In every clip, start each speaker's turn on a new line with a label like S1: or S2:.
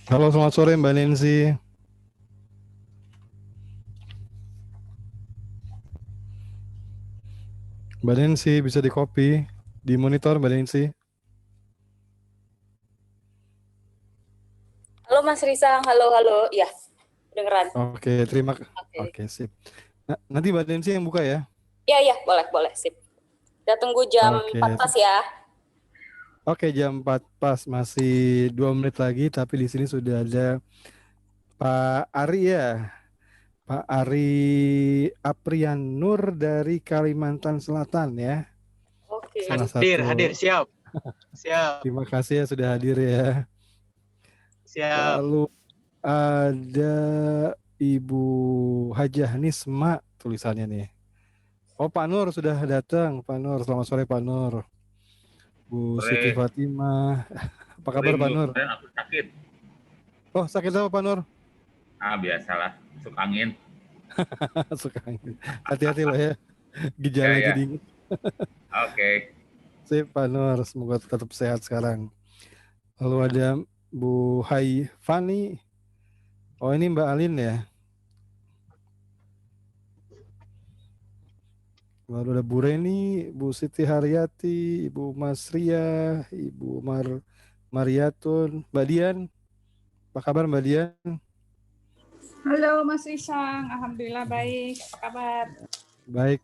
S1: Halo, selamat sore Mbak Nancy. Mbak Nancy bisa di copy di monitor Mbak Nancy.
S2: Halo Mas Risang, halo halo. Ya, beneran.
S1: Oke, terima kasih.
S2: Oke.
S1: Oke, sip. Nanti Mbak Nancy yang buka ya.
S2: Ya ya, boleh boleh, sip. Kita tunggu jam
S1: Oke.
S2: 4 pas ya.
S1: Oke, jam 4 pas masih 2 menit lagi tapi di sini sudah ada Pak Ari ya. Pak Ari Aprian Nur dari Kalimantan Selatan ya.
S2: Oke.
S1: Salah
S3: Hadir, hadir,
S1: satu.
S3: siap, siap,
S1: Terima kasih ya sudah hadir ya.
S3: siap.
S1: Lalu ada Ibu Hajah Nisma tulisannya nih. Oh, Pak Nur sudah datang. Pak Nur, selamat sore Pak Nur. Bu Siti
S4: Sore,
S1: Fatimah. Apa
S4: sore
S1: kabar Pak
S4: minggu
S1: Nur?
S4: kemarin aku sakit.
S1: Oh, sakit apa Pak Nur?
S4: Biasalah, masuk angin.
S1: Suka angin. Hati-hati loh ya.
S4: Ya,
S1: Gejala
S4: ya.
S1: jadi ingat.
S4: Oke.
S1: Sip Pak Nur, semoga tetap sehat sekarang. Lalu ada Bu Hai Fani. Oh, ini Mbak Alin ya. Lalu ada Bu Reni, Bu Siti Haryati, Ibu Mas Ria, Ibu Mariatun, Mbak Dian. Apa kabar Mbak Dian?
S5: Halo Mas Risang, Alhamdulillah baik. Apa kabar?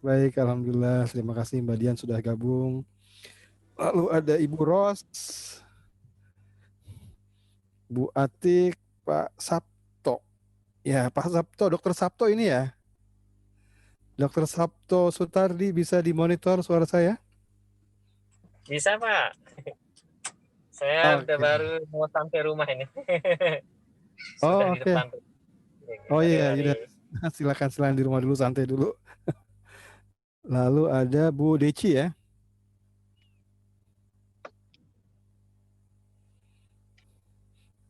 S1: Baik, Alhamdulillah. Terima kasih Mbak Dian sudah gabung. Lalu ada Ibu Ros, Bu Atik, Pak Sabto. Ya, Pak Sabto, Dokter Sabto ini ya. Dokter Sabto Sutardi bisa dimonitor suara saya?
S3: Bisa Pak, saya udah
S1: Oke.
S3: baru mau sampai rumah ini.
S1: Oh,
S3: Sudah di
S1: oke.
S3: depan.
S1: Oh iya,
S3: Mari.
S1: sudah. Silakan di rumah dulu, santai dulu. Lalu ada Bu Deci ya.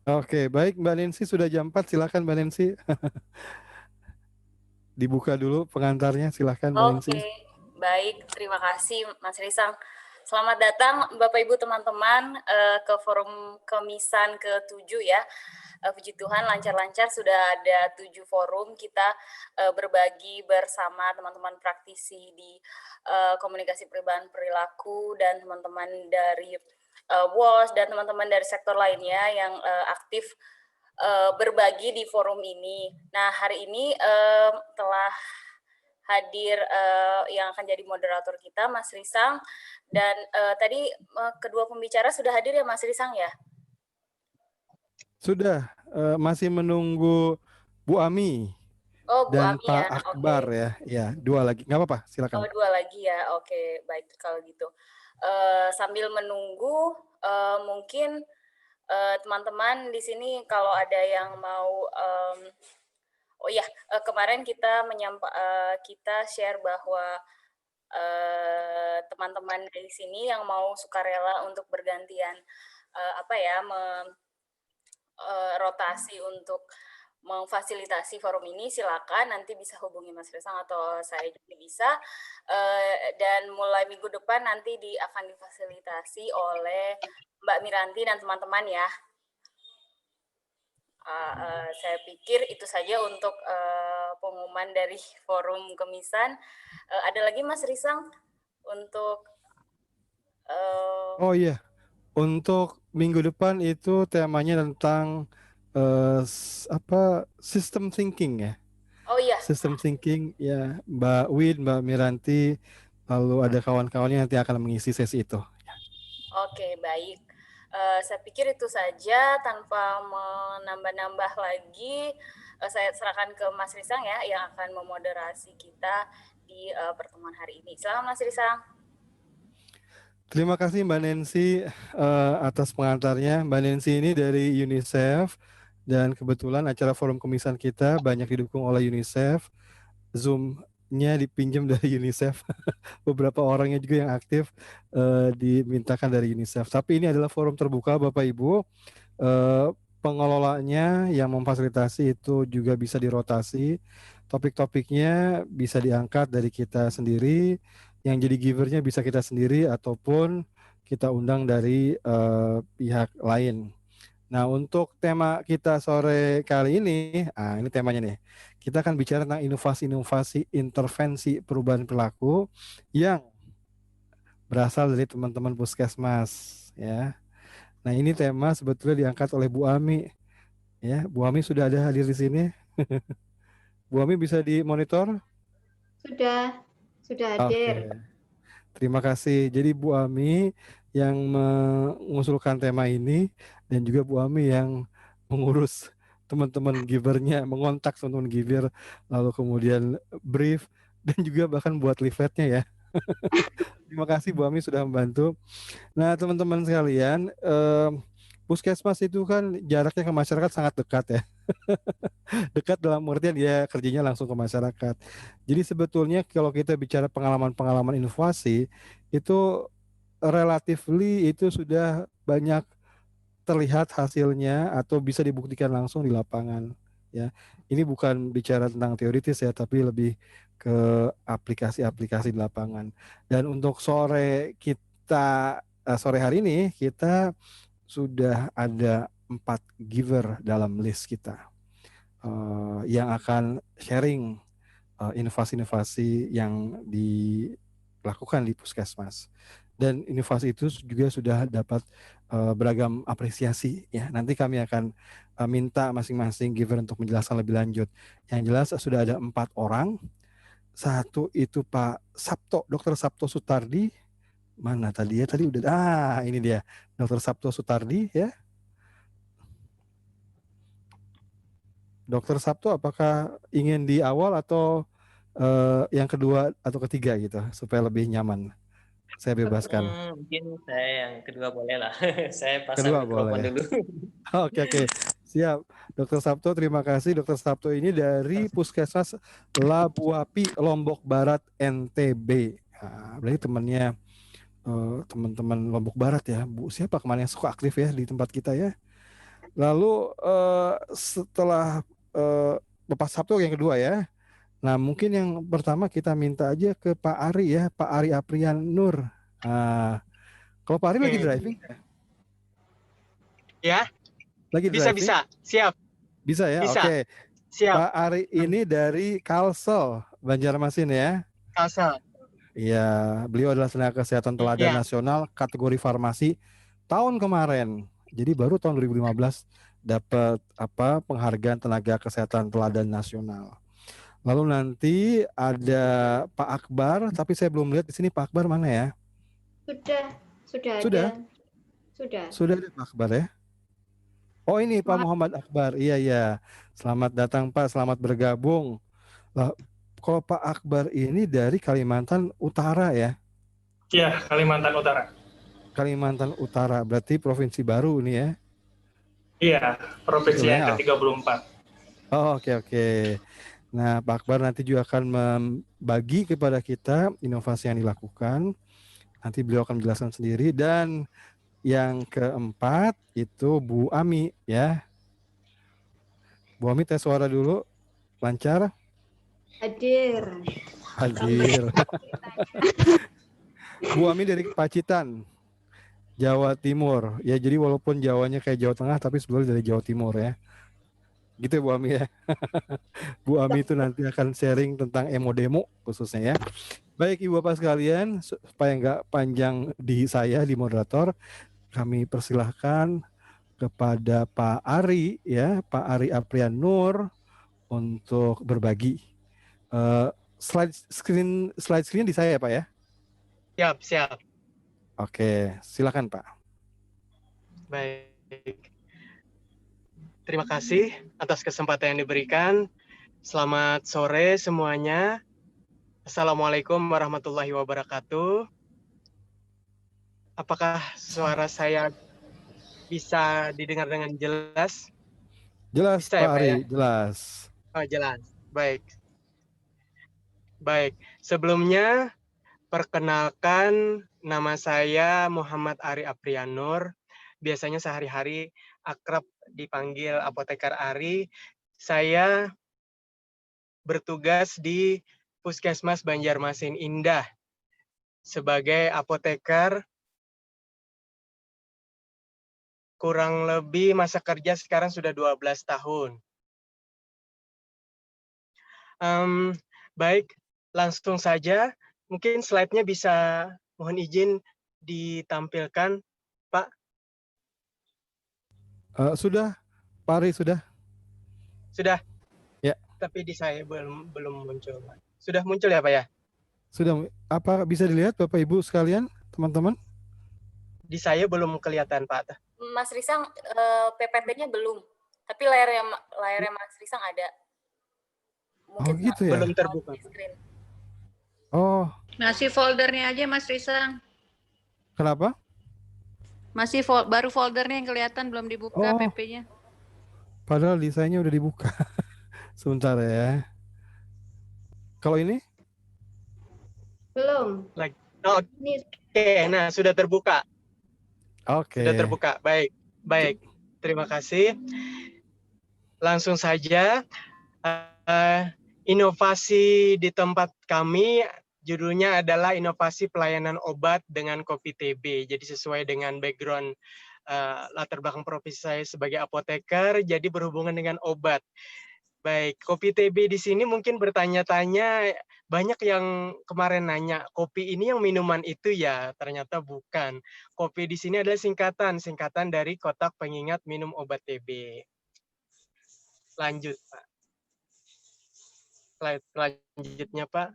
S1: Oke, baik Mbak Nancy sudah jam 4, silakan Mbak Nancy. Dibuka dulu pengantarnya, silakan Mbak Nancy.
S2: Oke, baik. Terima kasih Mas Risang. Selamat datang Bapak Ibu teman-teman ke forum Kemisan ke-7 ya. Puji Tuhan lancar-lancar sudah ada 7 forum kita berbagi bersama teman-teman praktisi di komunikasi perubahan perilaku dan teman-teman dari WOS dan teman-teman dari sektor lainnya yang aktif berbagi di forum ini. Nah, hari ini telah hadir yang akan jadi moderator kita, Mas Risang. Dan tadi kedua pembicara sudah hadir ya, Mas Risang ya?
S1: Sudah, masih menunggu Bu Ami
S2: Oh, Bu
S1: dan
S2: Ami
S1: Pak
S2: ya,
S1: Akbar
S2: oke.
S1: ya. Ya, dua lagi. Nggak apa-apa, silakan.
S2: Oh, dua lagi ya, oke. Baik, kalau gitu. Sambil menunggu, mungkin teman-teman di sini kalau ada yang mau oh ya, kemarin kita share bahwa teman-teman dari sini yang mau sukarela untuk bergantian rotasi untuk memfasilitasi forum ini, silakan nanti bisa hubungi Mas Resang atau saya juga bisa. Dan mulai minggu depan nanti akan difasilitasi oleh Mbak Miranti dan teman-teman ya. Saya pikir itu saja untuk pengumuman dari forum Kemisan. Ada lagi Mas Risang untuk
S1: Oh iya, untuk minggu depan itu temanya tentang system thinking ya.
S2: oh iya,
S1: System thinking ya, Mbak Win, Mbak Miranti, lalu ada kawan-kawannya nanti akan mengisi sesi itu.
S2: oke, baik. Saya pikir itu saja tanpa menambah-nambah lagi. Saya serahkan ke Mas Risang ya yang akan memoderasi kita di pertemuan hari ini. Silakan Mas Risang.
S1: Terima kasih Mbak Nancy atas pengantarnya. Mbak Nancy ini dari UNICEF dan kebetulan acara forum kemisan kita banyak didukung oleh UNICEF. Zoom-nya dipinjam dari UNICEF. Beberapa orangnya juga yang aktif dimintakan dari UNICEF. Tapi ini adalah forum terbuka Bapak Ibu. Pengelolanya yang memfasilitasi itu juga bisa dirotasi. Topik-topiknya bisa diangkat dari kita sendiri, yang jadi givernya bisa kita sendiri ataupun kita undang dari pihak lain. Nah, untuk tema kita sore kali ini, ini temanya nih. Kita akan bicara tentang inovasi-inovasi intervensi perubahan perilaku yang berasal dari teman-teman Puskesmas, ya. Nah, ini tema sebetulnya diangkat oleh Bu Ami, ya. Bu Ami sudah ada hadir di sini. Bu Ami bisa dimonitor?
S6: Sudah
S1: Oke.
S6: hadir.
S1: Terima kasih. Jadi Bu Ami yang mengusulkan tema ini dan juga Bu Ami yang mengurus teman-teman givernya, mengontak teman-teman giver, lalu kemudian brief dan juga bahkan buat leafletnya ya. Terima kasih Bu Ami sudah membantu. Nah, teman-teman sekalian, Puskesmas itu kan jaraknya ke masyarakat sangat dekat ya. Dekat dalam artian dia kerjanya langsung ke masyarakat. Jadi sebetulnya kalau kita bicara pengalaman-pengalaman inovasi, itu relatively itu sudah banyak terlihat hasilnya atau bisa dibuktikan langsung di lapangan, ya. Ini bukan bicara tentang teoritis ya, tapi lebih ke aplikasi-aplikasi di lapangan. Dan untuk sore kita sore hari ini kita sudah ada 4 giver dalam list kita yang akan sharing inovasi-inovasi yang dilakukan di Puskesmas. Dan inovasi itu juga sudah dapat beragam apresiasi ya. Nanti kami akan minta masing-masing giver untuk menjelaskan lebih lanjut. Yang jelas sudah ada 4 orang. Satu itu Pak Sabto, Dr. Sabto Sutardi. Mana tadi ya? Tadi udah. Ini dia, Dr. Sabto Sutardi ya. Dr. Sabto, apakah ingin di awal atau yang kedua atau ketiga gitu supaya lebih nyaman? Saya bebaskan.
S3: Mungkin saya yang kedua boleh lah. Saya pasang
S1: Kedua
S3: mikrofon
S1: boleh.
S3: dulu.
S1: Oke. Siap. Dr. Sabto, terima kasih. Dr. Sabto ini dari Puskesmas Labuapi, Lombok Barat, NTB. Nah, berarti temannya teman-teman Lombok Barat ya. Bu, siapa kemarin yang suka aktif ya di tempat kita ya? Lalu setelah Bapak Sabto yang kedua ya. Nah, mungkin yang pertama kita minta aja ke Pak Ari ya, Pak Ari Aprian Nur. Kalau Pak Ari lagi driving?
S7: Ya,
S1: Lagi driving?
S7: bisa. Siap.
S1: Bisa ya?
S7: Bisa.
S1: Oke.
S7: Siap.
S1: Pak Ari ini dari Kalsel, Banjarmasin ya?
S7: Kalsel.
S1: Iya, beliau adalah tenaga kesehatan teladan nasional kategori farmasi tahun kemarin. Jadi baru tahun 2015 dapat penghargaan tenaga kesehatan teladan nasional. Lalu nanti ada Pak Akbar, tapi saya belum lihat di sini Pak Akbar mana ya?
S6: Sudah.
S1: Sudah ada Pak Akbar ya? Oh ini Pak Muhammad Akbar. Iya. Selamat datang Pak, selamat bergabung. Lah, kalau Pak Akbar ini dari Kalimantan Utara ya?
S8: Iya, Kalimantan Utara.
S1: Kalimantan Utara, berarti provinsi baru ini ya?
S8: Iya, provinsi yang ke-34.
S1: Oh, oke. Nah, Pak Akbar nanti juga akan membagi kepada kita inovasi yang dilakukan. Nanti beliau akan menjelaskan sendiri. Dan yang keempat itu Bu Ami ya. Bu Ami tes suara dulu. Lancar?
S6: Hadir.
S1: Bu Ami dari Pacitan, Jawa Timur. Ya, jadi walaupun Jawanya kayak Jawa Tengah, tapi sebenarnya dari Jawa Timur ya. Gitu ya Bu Ami ya. Bu Ami itu nanti akan sharing tentang emo-demo khususnya ya. Baik Ibu Bapak sekalian, supaya nggak panjang di saya di moderator, kami persilahkan kepada Pak Ari ya, Pak Ari Aprian Nur untuk berbagi. Slide screen di saya ya Pak ya?
S7: Siap.
S1: Oke, silakan Pak.
S7: Baik. Terima kasih atas kesempatan yang diberikan. Selamat sore semuanya. Assalamualaikum warahmatullahi wabarakatuh. Apakah suara saya bisa didengar dengan jelas?
S1: Jelas
S7: bisa,
S1: Pak
S7: ya,
S1: Ari,
S7: ya?
S1: jelas.
S7: Oh, jelas. Baik. Sebelumnya, perkenalkan nama saya Muhammad Ari Aprian Nur. Biasanya sehari-hari akrab dipanggil Apoteker Ari. Saya bertugas di Puskesmas Banjarmasin Indah sebagai apoteker kurang lebih masa kerja sekarang sudah 12 tahun. Baik, langsung saja. Mungkin slide-nya bisa mohon izin ditampilkan, Pak.
S1: Sudah, Pak Ari, sudah.
S7: Sudah?
S1: Ya.
S7: Tapi di saya belum muncul. Sudah muncul ya, Pak ya?
S1: Sudah, apa bisa dilihat Bapak Ibu sekalian, teman-teman?
S7: Di saya belum kelihatan, Pak.
S2: Mas Risang, PPT-nya belum. Tapi layarnya Mas Risang ada. Mungkin
S1: gitu ya?
S7: Belum terbuka.
S2: di screen.
S1: Oh,
S5: Masih foldernya aja Mas Risang.
S1: kenapa?
S5: Masih baru foldernya yang kelihatan, belum dibuka
S1: Oh.
S5: PP-nya.
S1: Padahal desainnya udah dibuka. Sebentar ya. Kalau ini?
S6: Belum.
S7: Oke, nah sudah terbuka.
S1: Oke.
S7: Sudah terbuka. Baik. Terima kasih. Langsung saja. Inovasi di tempat kami judulnya adalah inovasi pelayanan obat dengan kopi TB. Jadi sesuai dengan background latar belakang profesi saya sebagai apoteker, jadi berhubungan dengan obat. Baik, kopi TB di sini mungkin bertanya-tanya, banyak yang kemarin nanya, kopi ini yang minuman itu ya? Ternyata bukan. Kopi di sini adalah singkatan dari kotak pengingat minum obat TB. Lanjut, Pak. Slide selanjutnya, Pak.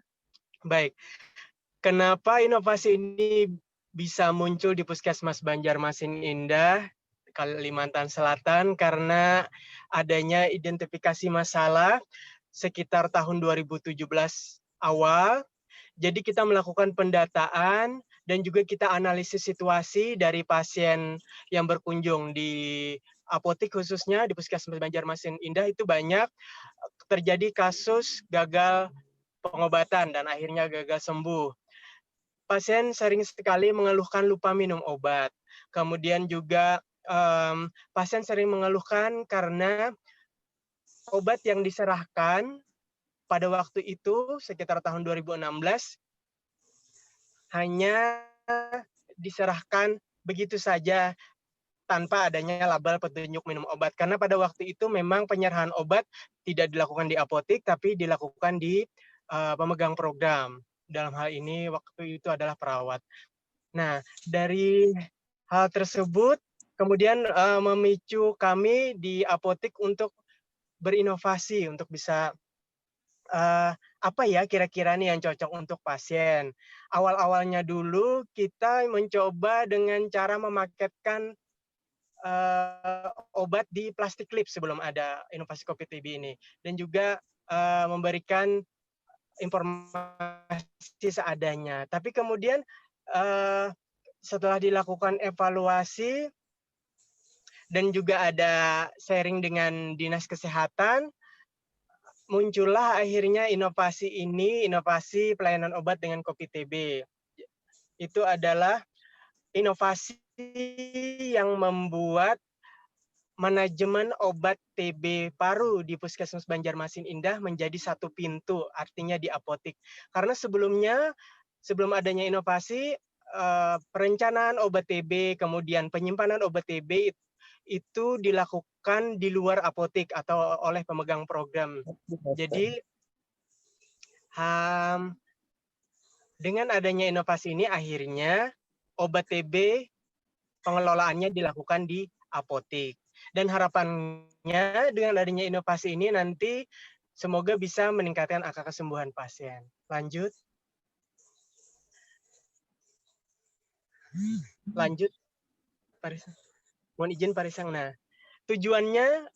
S7: Baik. Kenapa inovasi ini bisa muncul di Puskesmas Banjarmasin Indah, Kalimantan Selatan? Karena adanya identifikasi masalah sekitar tahun 2017 awal. Jadi kita melakukan pendataan dan juga kita analisis situasi dari pasien yang berkunjung di apotik, khususnya di Puskesmas Banjarmasin Indah itu banyak terjadi kasus gagal pengobatan dan akhirnya gagal sembuh. Pasien sering sekali mengeluhkan lupa minum obat. Kemudian juga pasien sering mengeluhkan karena obat yang diserahkan pada waktu itu sekitar tahun 2016 hanya diserahkan begitu saja tanpa adanya label petunjuk minum obat. Karena pada waktu itu memang penyerahan obat tidak dilakukan di apotik, tapi dilakukan di pemegang program. Dalam hal ini waktu itu adalah perawat. Nah, dari hal tersebut kemudian memicu kami di apotik untuk berinovasi, untuk bisa apa ya kira-kira nih yang cocok untuk pasien. Awal-awalnya dulu kita mencoba dengan cara memaketkan obat di plastik clip sebelum ada inovasi kopi TB ini, dan juga memberikan informasi seadanya. Tapi kemudian setelah dilakukan evaluasi dan juga ada sharing dengan Dinas Kesehatan, muncullah akhirnya inovasi ini, inovasi pelayanan obat dengan kopi TB. Itu adalah inovasi yang membuat manajemen obat TB paru di Puskesmas Banjarmasin Indah menjadi satu pintu, artinya di apotik. Karena sebelumnya, sebelum adanya inovasi, perencanaan obat TB, kemudian penyimpanan obat TB itu dilakukan di luar apotik atau oleh pemegang program. Jadi, dengan adanya inovasi ini akhirnya obat TB pengelolaannya dilakukan di apotik. Dan harapannya dengan adanya inovasi ini nanti semoga bisa meningkatkan angka kesembuhan pasien. Lanjut. Lanjut. Mohon izin Pak Risang. Nah, tujuannya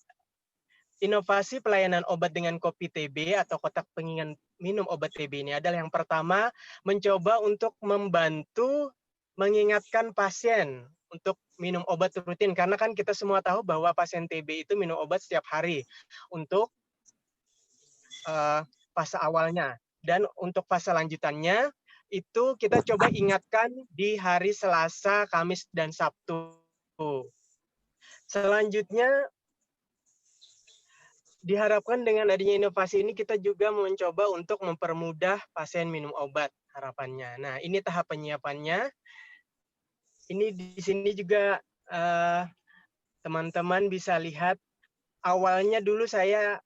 S7: inovasi pelayanan obat dengan kopi TB atau kotak pengingat minum obat TB ini adalah yang pertama mencoba untuk membantu mengingatkan pasien untuk minum obat rutin, karena kan kita semua tahu bahwa pasien TB itu minum obat setiap hari untuk fase awalnya, dan untuk fase lanjutannya itu kita coba ingatkan di hari Selasa, Kamis, dan Sabtu. Selanjutnya diharapkan dengan adanya inovasi ini kita juga mencoba untuk mempermudah pasien minum obat harapannya. Nah, ini tahap penyiapannya. Ini di sini juga teman-teman bisa lihat awalnya dulu saya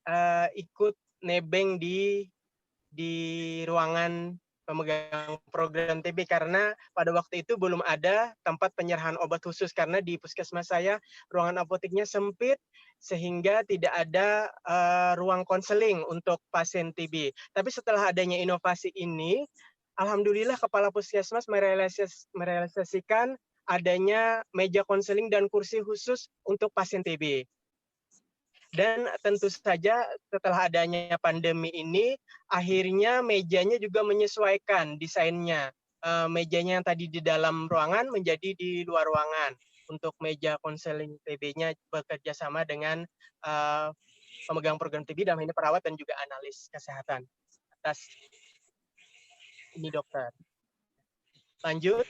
S7: ikut nebeng di ruangan pemegang program TB karena pada waktu itu belum ada tempat penyerahan obat khusus karena di puskesmas saya ruangan apoteknya sempit sehingga tidak ada ruang konseling untuk pasien TB. Tapi setelah adanya inovasi ini, alhamdulillah kepala puskesmas merealisasikan adanya meja konseling dan kursi khusus untuk pasien TB. Dan tentu saja setelah adanya pandemi ini, akhirnya mejanya juga menyesuaikan desainnya. Mejanya yang tadi di dalam ruangan menjadi di luar ruangan. Untuk meja konseling TB-nya bekerja sama dengan pemegang program TB, dalam ini perawat dan juga analis kesehatan. Atas ini dokter. Lanjut.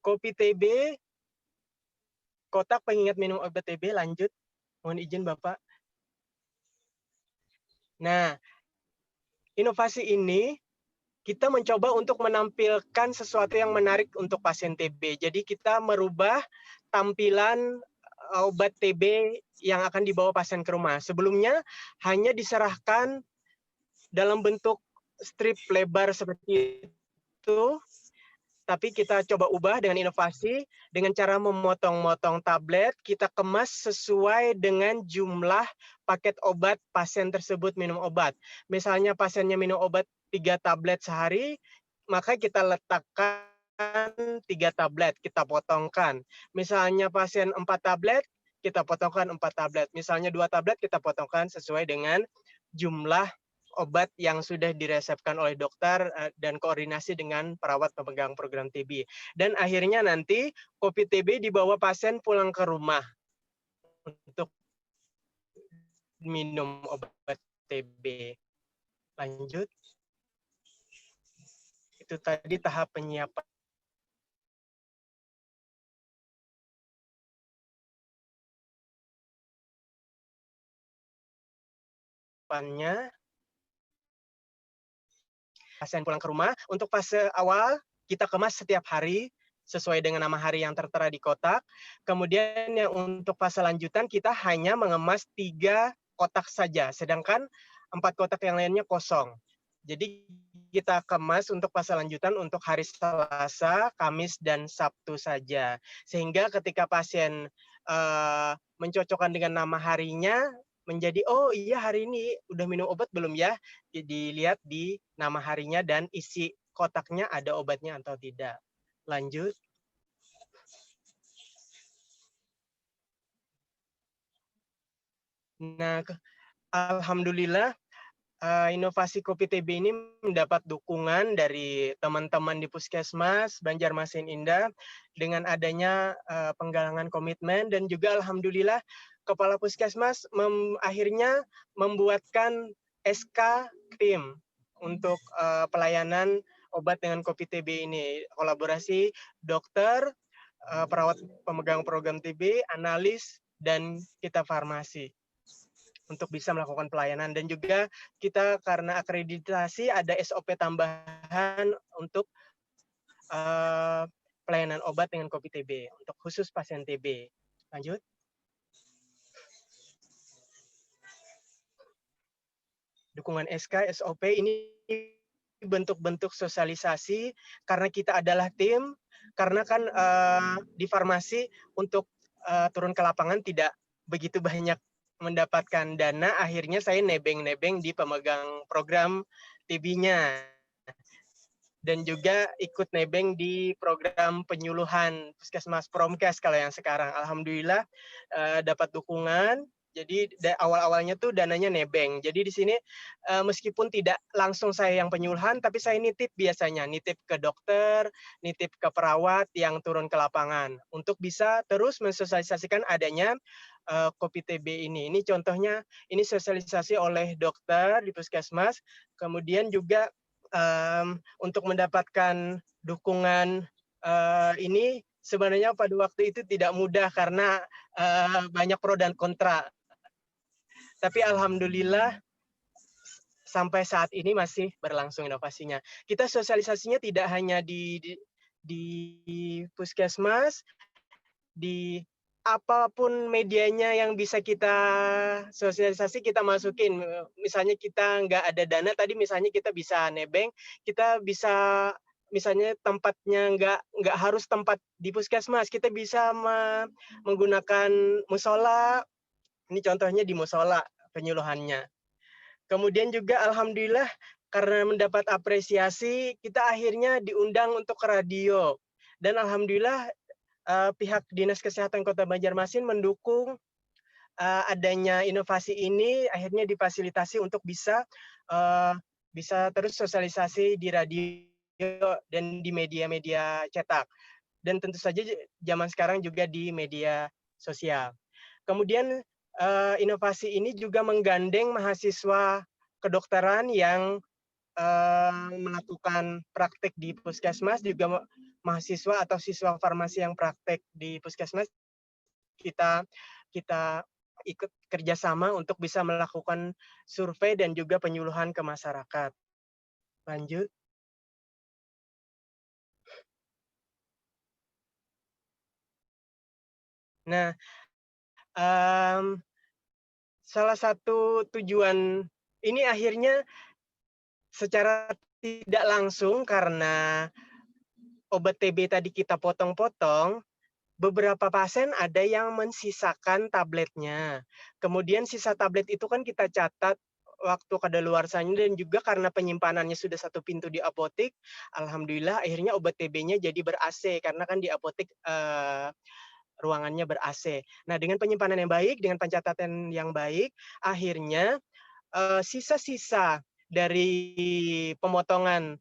S7: Kopi TB, kotak pengingat minum obat TB, lanjut. Mohon izin Bapak. Nah, inovasi ini kita mencoba untuk menampilkan sesuatu yang menarik untuk pasien TB. Jadi kita merubah tampilan obat TB yang akan dibawa pasien ke rumah. Sebelumnya hanya diserahkan dalam bentuk strip lebar seperti itu. Tapi kita coba ubah dengan inovasi, dengan cara memotong-motong tablet, kita kemas sesuai dengan jumlah paket obat pasien tersebut minum obat. Misalnya pasiennya minum obat 3 tablet sehari, maka kita letakkan 3 tablet, kita potongkan. Misalnya pasien 4 tablet, kita potongkan 4 tablet. Misalnya 2 tablet, kita potongkan sesuai dengan jumlah obat yang sudah diresepkan oleh dokter dan koordinasi dengan perawat pemegang program TB. Dan akhirnya nanti kopi TB dibawa pasien pulang ke rumah untuk minum obat TB. Lanjut. Itu tadi tahap penyiapannya. Pasien pulang ke rumah. Untuk fase awal, kita kemas setiap hari sesuai dengan nama hari yang tertera di kotak. Kemudian yang untuk fase lanjutan, kita hanya mengemas 3 kotak saja, sedangkan 4 kotak yang lainnya kosong. Jadi kita kemas untuk fase lanjutan untuk hari Selasa, Kamis, dan Sabtu saja. Sehingga ketika pasien mencocokkan dengan nama harinya, menjadi, oh iya hari ini udah minum obat belum ya? Dilihat di nama harinya dan isi kotaknya ada obatnya atau tidak. Lanjut. Nah, alhamdulillah inovasi kopi TB ini mendapat dukungan dari teman-teman di Puskesmas Banjarmasin Indah dengan adanya penggalangan komitmen, dan juga alhamdulillah Kepala Puskesmas akhirnya membuatkan SK tim untuk pelayanan obat dengan kopi TB ini. Kolaborasi dokter, perawat pemegang program TB, analis, dan kita farmasi untuk bisa melakukan pelayanan. Dan juga kita karena akreditasi ada SOP tambahan untuk pelayanan obat dengan kopi TB untuk khusus pasien TB. Lanjut. Dukungan SK, SOP ini bentuk-bentuk sosialisasi karena kita adalah tim, karena kan di farmasi untuk turun ke lapangan tidak begitu banyak mendapatkan dana, akhirnya saya nebeng-nebeng di pemegang program TB-nya. Dan juga ikut nebeng di program penyuluhan Puskesmas Promkes kalau yang sekarang. Alhamdulillah dapat dukungan. Jadi awal-awalnya tuh dananya nebeng. Jadi di sini meskipun tidak langsung saya yang penyuluhan, tapi saya nitip biasanya. Nitip ke dokter, nitip ke perawat yang turun ke lapangan. Untuk bisa terus mensosialisasikan adanya kopi TB ini. Ini contohnya, ini sosialisasi oleh dokter di Puskesmas. Kemudian juga untuk mendapatkan dukungan ini sebenarnya pada waktu itu tidak mudah karena banyak pro dan kontra. Tapi alhamdulillah sampai saat ini masih berlangsung inovasinya. Kita sosialisasinya tidak hanya di Puskesmas, di apapun medianya yang bisa kita sosialisasi kita masukin. Misalnya kita nggak ada dana tadi, misalnya kita bisa nebeng, kita bisa misalnya tempatnya nggak harus tempat di puskesmas, kita bisa menggunakan musola. Ini contohnya di musola penyuluhannya. Kemudian juga alhamdulillah karena mendapat apresiasi, kita akhirnya diundang untuk ke radio. Dan alhamdulillah pihak Dinas Kesehatan Kota Banjarmasin mendukung adanya inovasi ini, akhirnya difasilitasi untuk bisa terus sosialisasi di radio dan di media-media cetak. Dan tentu saja zaman sekarang juga di media sosial. Kemudian inovasi ini juga menggandeng mahasiswa kedokteran yang melakukan praktek di puskesmas, juga mahasiswa atau siswa farmasi yang praktek di puskesmas, kita ikut kerjasama untuk bisa melakukan survei dan juga penyuluhan ke masyarakat. Lanjut. Nah, salah satu tujuan ini akhirnya secara tidak langsung karena obat TB tadi kita potong-potong, beberapa pasien ada yang mensisakan tabletnya. Kemudian sisa tablet itu kan kita catat waktu kadaluarsanya, dan juga karena penyimpanannya sudah satu pintu di apotek, alhamdulillah akhirnya obat TB-nya jadi ber-AC karena kan di apotek ruangannya ber-AC. Nah, dengan penyimpanan yang baik, dengan pencatatan yang baik, akhirnya sisa-sisa dari pemotongan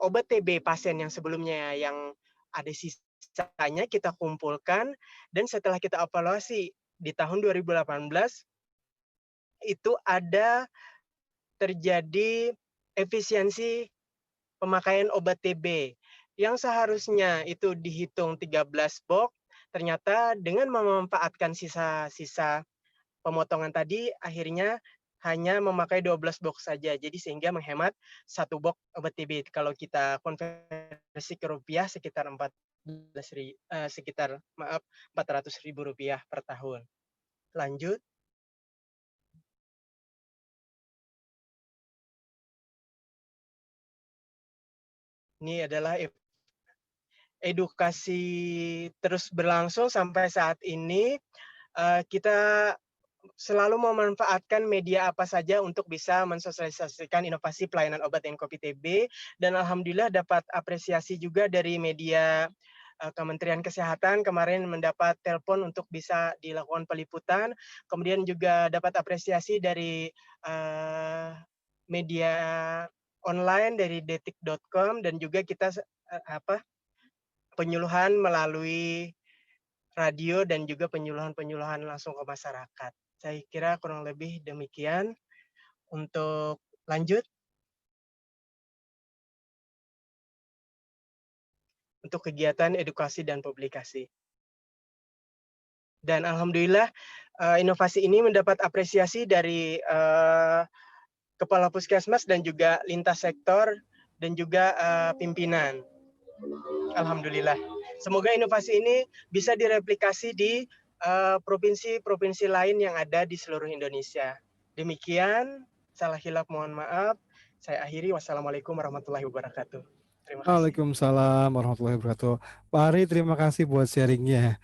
S7: obat TB pasien yang sebelumnya yang ada sisanya kita kumpulkan, dan setelah kita evaluasi di tahun 2018 itu ada terjadi efisiensi pemakaian obat TB yang seharusnya itu dihitung 13 box, ternyata dengan memanfaatkan sisa-sisa pemotongan tadi akhirnya hanya memakai 12 box saja. Jadi sehingga menghemat 1 box obat TB. Kalau kita konversi ke rupiah sekitar 400.000 rupiah per tahun. Lanjut. Ini adalah edukasi terus berlangsung sampai saat ini. Kita selalu memanfaatkan media apa saja untuk bisa mensosialisasikan inovasi pelayanan obat dan kopi TB, dan alhamdulillah dapat apresiasi juga dari media Kementerian Kesehatan kemarin mendapat telepon untuk bisa dilakukan peliputan, kemudian juga dapat apresiasi dari media online dari detik.com, dan juga kita penyuluhan melalui radio dan juga penyuluhan langsung ke masyarakat. Saya kira kurang lebih demikian. Untuk lanjut. Untuk kegiatan edukasi dan publikasi. Dan alhamdulillah inovasi ini mendapat apresiasi dari Kepala Puskesmas dan juga lintas sektor dan juga pimpinan. Alhamdulillah. Semoga inovasi ini bisa direplikasi di provinsi-provinsi lain yang ada di seluruh Indonesia. Demikian, salah hilaf mohon maaf. Saya akhiri. Wassalamualaikum warahmatullahi wabarakatuh. Terima kasih.
S1: Waalaikumsalam warahmatullahi wabarakatuh. Pak Ari, terima kasih buat sharingnya.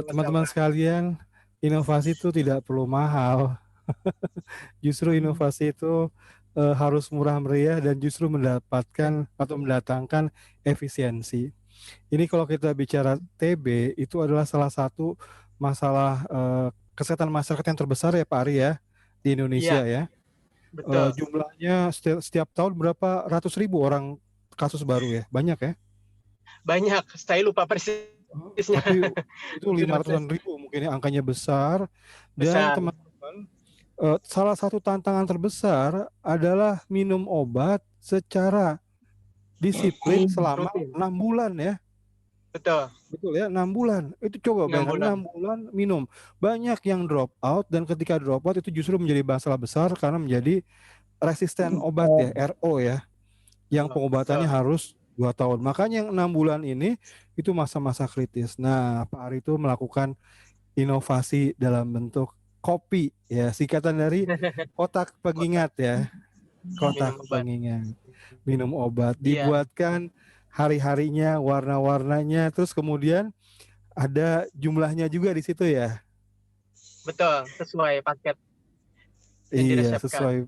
S1: Teman-teman sekalian, inovasi itu tidak perlu mahal. Justru inovasi itu harus murah meriah dan justru mendapatkan atau mendatangkan efisiensi. Ini kalau kita bicara TB, itu adalah salah satu masalah kesehatan masyarakat yang terbesar ya Pak Ari ya, di Indonesia ya.
S7: Betul.
S1: Jumlahnya setiap tahun berapa ratus ribu orang kasus baru ya, banyak ya?
S7: Banyak, saya lupa persisnya.
S1: Tapi itu 500-an ribu mungkin ya, angkanya besar. Dan teman-teman, salah satu tantangan terbesar adalah minum obat secara disiplin selama 6 bulan ya. Betul ya, 6 bulan. Itu coba bayangkan 6 bulan minum. Banyak yang drop out, dan ketika drop out itu justru menjadi masalah besar karena menjadi resisten obat ya, RO ya. Yang pengobatannya harus 2 tahun. Makanya yang 6 bulan ini itu masa-masa kritis. Nah, Pak Ari itu melakukan inovasi dalam bentuk kopi, ya, singkatan dari kotak pengingat, ya, kotak
S7: Minum obat.
S1: pengingat, minum obat,
S7: Iya,
S1: dibuatkan hari-harinya, warna-warnanya, terus kemudian ada jumlahnya juga di situ, ya.
S7: betul, sesuai paket yang
S1: Iya,
S7: diresepkan.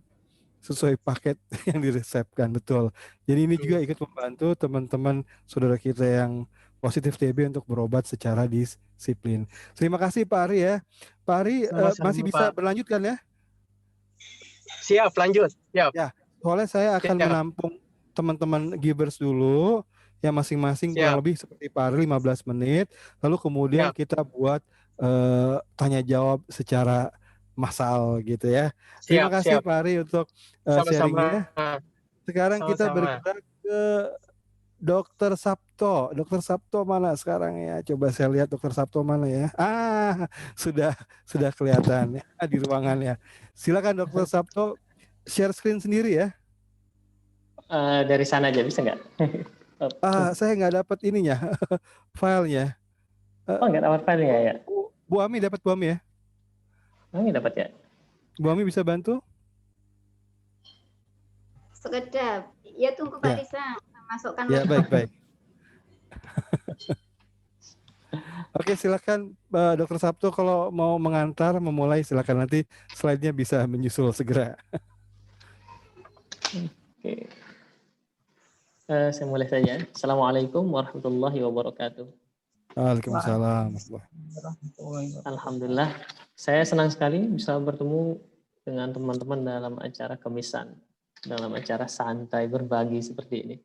S1: sesuai paket yang diresepkan, betul. Jadi ini juga
S7: Hmm,
S1: ikut membantu teman-teman saudara kita yang positif TB untuk berobat secara disiplin. Terima kasih Pak Ari, ya. Pak Ari masih
S7: Sama-sama,
S1: bisa
S7: Pak.
S1: berlanjutkan, ya?
S7: Siap, lanjut. Siap,
S1: Ya, soalnya saya akan
S7: siap,
S1: menampung teman-teman Givers dulu, yang masing-masing kurang
S7: siap,
S1: lebih seperti Pak Ari 15 menit, lalu kemudian
S7: siap,
S1: kita buat tanya jawab secara massal gitu, ya. Terima
S7: siap,
S1: kasih
S7: siap.
S1: Pak Ari untuk sharingnya.
S7: Sama-sama,
S1: Sekarang kita
S7: sama-sama.
S1: bergerak ke Dokter Sabto. Dokter Sabto mana sekarang, ya? Coba saya lihat Dokter Sabto mana, ya. Sudah kelihatan, ya, di ruangannya. Silakan Dokter Sabto share screen sendiri, ya.
S3: Dari sana aja bisa nggak?
S1: Saya nggak dapat ininya, filenya.
S3: Oh, nggak dapat filenya ya?
S1: Bu Ami dapat, Bu Ami, ya?
S3: Oh, nggak dapat ya?
S1: Bu Ami bisa bantu?
S6: Sekedap. Ya tunggu Pak
S1: Ya,
S6: Risa. Masukkan
S1: ya,
S6: lagi.
S1: baik. Oke, silakan Dokter Sabto, kalau mau mengantar, memulai, silakan, nanti slide-nya bisa menyusul segera.
S3: Oke. Saya mulai saja. Assalamualaikum warahmatullahi wabarakatuh.
S1: Waalaikumsalam.
S3: Alhamdulillah, saya senang sekali bisa bertemu dengan teman-teman dalam acara kemisan, dalam acara santai berbagi seperti ini.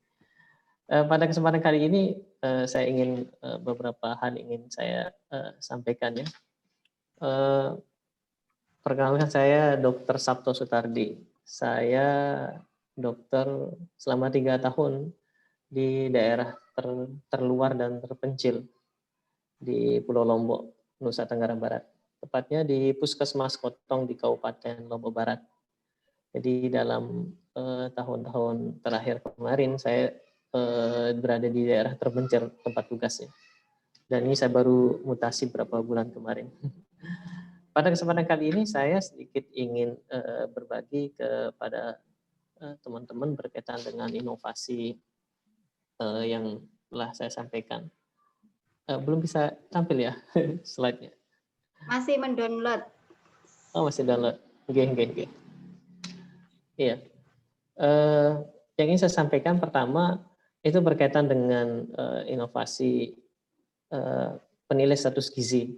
S3: Pada kesempatan kali ini, saya ingin beberapa hal ingin saya sampaikan, ya. Perkenalkan, saya Dr. Sabto Sutardi. Saya dokter selama 3 tahun di daerah terluar dan terpencil di Pulau Lombok, Nusa Tenggara Barat. Tepatnya di Puskesmas Kotong di Kabupaten Lombok Barat. Jadi dalam tahun-tahun terakhir kemarin saya berada di daerah terpencil tempat tugasnya. Dan ini saya baru mutasi beberapa bulan kemarin. Pada kesempatan kali ini saya sedikit ingin berbagi kepada teman-teman berkaitan dengan inovasi yang telah saya sampaikan. Belum bisa tampil, ya, slide-nya.
S6: Masih mendownload.
S3: Oh, masih download. Oke. Iya. Yang ingin saya sampaikan pertama itu berkaitan dengan inovasi penilai status gizi.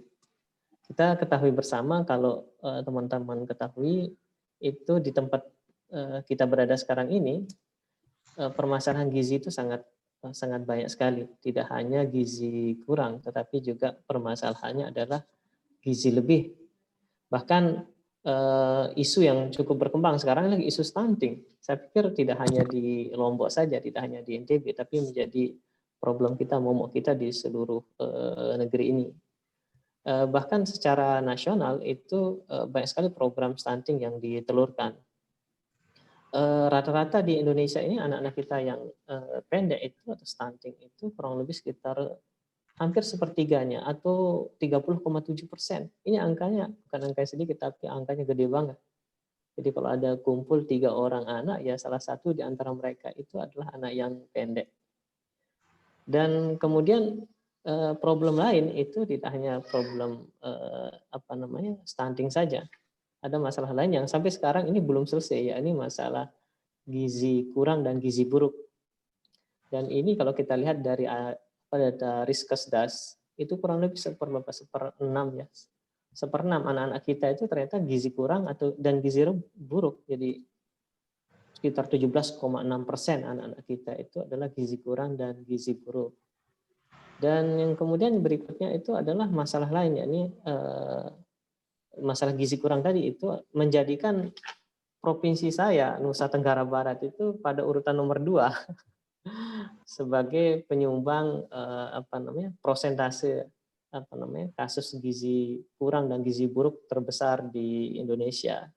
S3: Kita ketahui bersama, kalau teman-teman ketahui, itu di tempat kita berada sekarang ini, permasalahan gizi itu sangat banyak sekali. Tidak hanya gizi kurang, tetapi juga permasalahannya adalah gizi lebih. Bahkan isu yang cukup berkembang sekarang lagi isu stunting. Saya pikir tidak hanya di Lombok saja, tidak hanya di NTB, tapi menjadi problem kita, momok kita di seluruh negeri ini. Bahkan secara nasional itu banyak sekali program stunting yang ditelurkan. Rata-rata di Indonesia ini anak-anak kita yang pendek itu atau stunting itu kurang lebih sekitar hampir sepertiganya atau 30,7%. Ini angkanya bukan angka sedikit, tapi angkanya gede banget. Jadi kalau ada kumpul 3 orang anak, ya salah satu di antara mereka itu adalah anak yang pendek. Dan kemudian problem lain itu tidak hanya problem stunting saja. Ada masalah lain yang sampai sekarang ini belum selesai, yakni masalah gizi kurang dan gizi buruk. Dan ini kalau kita lihat dari data Riskesdas itu kurang lebih 1/6, ya. 1/6 anak-anak kita itu ternyata gizi kurang dan gizi buruk. Jadi sekitar 17,6% anak-anak kita itu adalah gizi kurang dan gizi buruk. Dan yang kemudian berikutnya itu adalah masalah lain, yakni masalah gizi kurang tadi itu menjadikan provinsi saya, Nusa Tenggara Barat, itu pada urutan nomor 2 sebagai penyumbang prosentase kasus gizi kurang dan gizi buruk terbesar di Indonesia.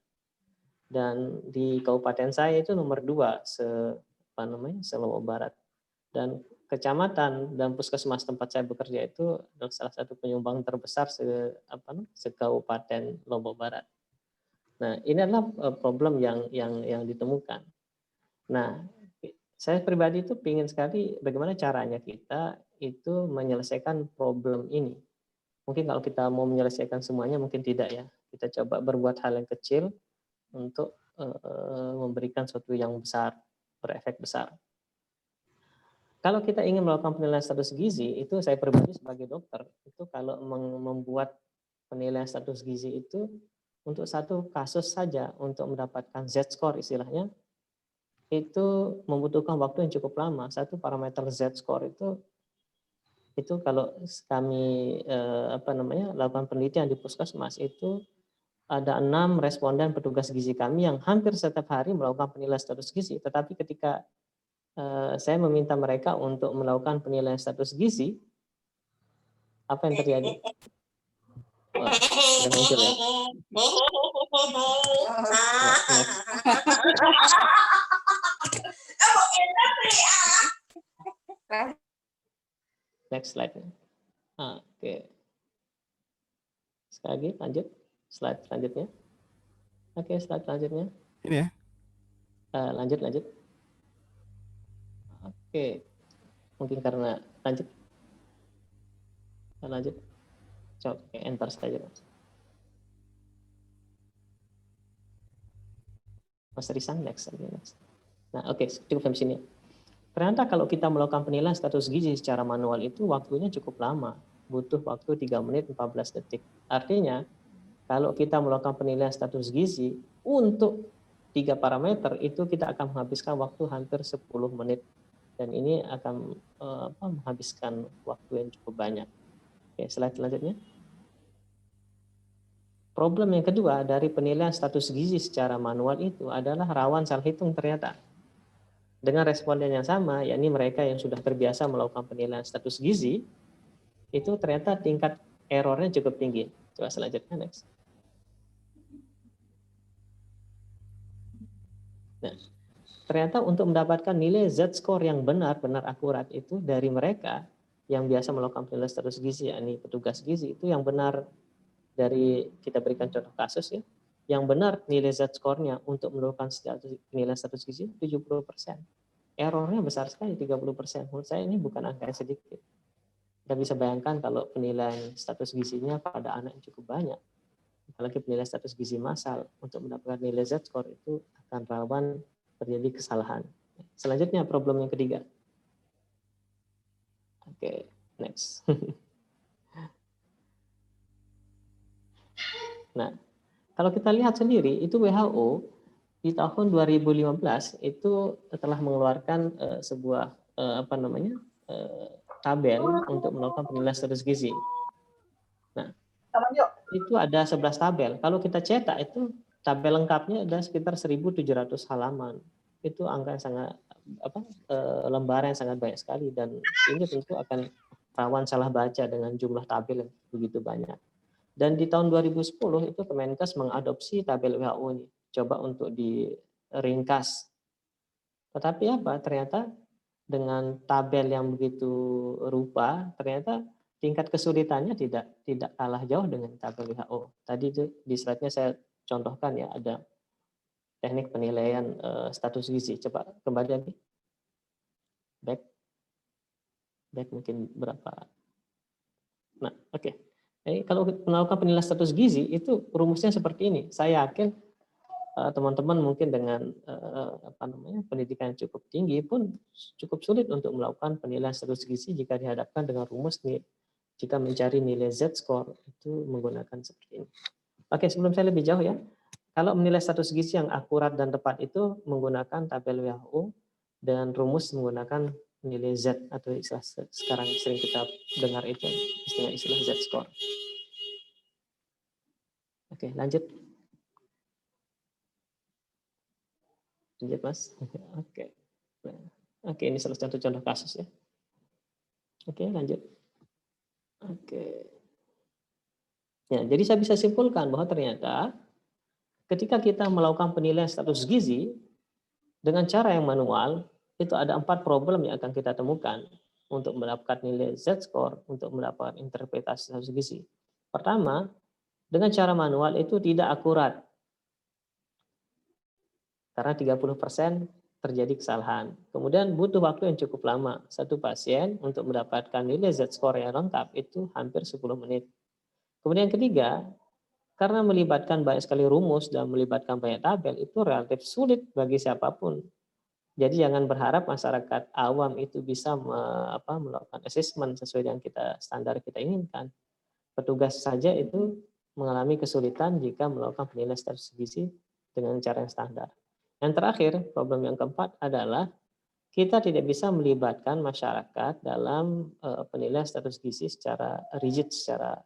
S3: Dan di kabupaten saya itu nomor 2 se-Lombok Barat. Dan kecamatan dan puskesmas tempat saya bekerja itu adalah salah satu penyumbang terbesar se-Kabupaten Lombok Barat. Nah, ini adalah problem yang ditemukan. Nah, saya pribadi itu ingin sekali bagaimana caranya kita itu menyelesaikan problem ini. Mungkin kalau kita mau menyelesaikan semuanya mungkin tidak ya. Kita coba berbuat hal yang kecil untuk memberikan sesuatu yang besar, berefek besar. Kalau kita ingin melakukan penilaian status gizi, itu saya pribadi sebagai dokter, itu kalau membuat penilaian status gizi itu untuk satu kasus saja, untuk mendapatkan Z-score istilahnya, itu membutuhkan waktu yang cukup lama. Satu parameter Z-score itu kalau kami lakukan penelitian di puskesmas itu ada 6 responden petugas gizi kami yang hampir setiap hari melakukan penilaian status gizi. Tetapi ketika saya meminta mereka untuk melakukan penilaian status gizi, apa yang terjadi? Wah, sudah muncul ya. Next slide. Oke. Sekali lagi lanjut. Slide selanjutnya. Oke, slide selanjutnya.
S1: Ini ya.
S3: Lanjut. Oke. Mungkin karena lanjut. Coba enter saja. Mas Risang, next. Nah, oke, cukup sampai sini. Ternyata kalau kita melakukan penilaian status gizi secara manual itu waktunya cukup lama. Butuh waktu 3 menit 14 detik. Artinya, kalau kita melakukan penilaian status gizi untuk 3 parameter, itu kita akan menghabiskan waktu hampir 10 menit. Dan ini akan menghabiskan waktu yang cukup banyak. Oke, slide selanjutnya. Problem yang kedua dari penilaian status gizi secara manual itu adalah rawan salah hitung ternyata. Dengan responden yang sama, yakni mereka yang sudah terbiasa melakukan penilaian status gizi, itu ternyata tingkat errornya cukup tinggi. Coba selanjutnya, next. Nah, ternyata untuk mendapatkan nilai Z-score yang benar-benar akurat itu dari mereka yang biasa melakukan penilaian status gizi, yakni petugas gizi, itu yang benar dari kita berikan contoh kasus ya, yang benar nilai Z-score-nya untuk melakukan penilaian status gizi 70%. Errornya besar sekali 30%. Menurut saya ini bukan angka yang sedikit. Kita bisa bayangkan kalau penilaian status gizinya pada anak yang cukup banyak, apalagi penilaian status gizi massal, untuk mendapatkan nilai Z-score itu akan rawan terjadi kesalahan. Selanjutnya problem yang ketiga. Oke, next. Nah, kalau kita lihat sendiri, itu WHO di tahun 2015 itu telah mengeluarkan sebuah tabel untuk melakukan penilaian status gizi. Nah, itu ada 11 tabel. Kalau kita cetak itu tabel lengkapnya ada sekitar 1.700 halaman. Itu angka yang sangat lembaran yang sangat banyak sekali, dan ini tentu akan rawan salah baca dengan jumlah tabel yang begitu banyak. Dan di tahun 2010 itu Kemenkes mengadopsi tabel WHO ini, coba untuk diringkas. Tetapi apa? Ternyata dengan tabel yang begitu rupa, ternyata tingkat kesulitannya tidak kalah jauh dengan tabel WHO. Tadi itu di slide-nya saya contohkan ya, ada teknik penilaian status gizi. Coba kembali lagi. Back mungkin berapa. Nah, oke. Jadi kalau melakukan penilaian status gizi itu rumusnya seperti ini. Saya yakin teman-teman mungkin dengan pendidikan yang cukup tinggi pun cukup sulit untuk melakukan penilaian status gizi jika dihadapkan dengan rumus nih. Jika mencari nilai Z-score itu menggunakan seperti ini. Oke, sebelum saya lebih jauh ya. Kalau menilai status gizi yang akurat dan tepat itu menggunakan tabel WHO dan rumus menggunakan nilai Z atau istilah sekarang sering kita dengar itu istilah Z-score. Oke, lanjut. Lanjut, Mas. Oke. Oke, ini salah satu contoh kasus ya. Oke, lanjut. Oke. Ya, jadi saya bisa simpulkan bahwa ternyata ketika kita melakukan penilaian status gizi dengan cara yang manual, itu ada 4 problem yang akan kita temukan untuk mendapatkan nilai Z-score, untuk mendapatkan interpretasi status gizi. Pertama, dengan cara manual itu tidak akurat. Karena 30% terjadi kesalahan. Kemudian butuh waktu yang cukup lama. Satu pasien untuk mendapatkan nilai Z-score yang lengkap itu hampir 10 menit. Kemudian yang ketiga, karena melibatkan banyak sekali rumus dan melibatkan banyak tabel, itu relatif sulit bagi siapapun. Jadi jangan berharap masyarakat awam itu bisa melakukan assessment sesuai dengan standar kita inginkan. Petugas saja itu mengalami kesulitan jika melakukan penilaian status gizi dengan cara yang standar. Yang terakhir, problem yang keempat adalah kita tidak bisa melibatkan masyarakat dalam penilaian status gizi secara rigid, secara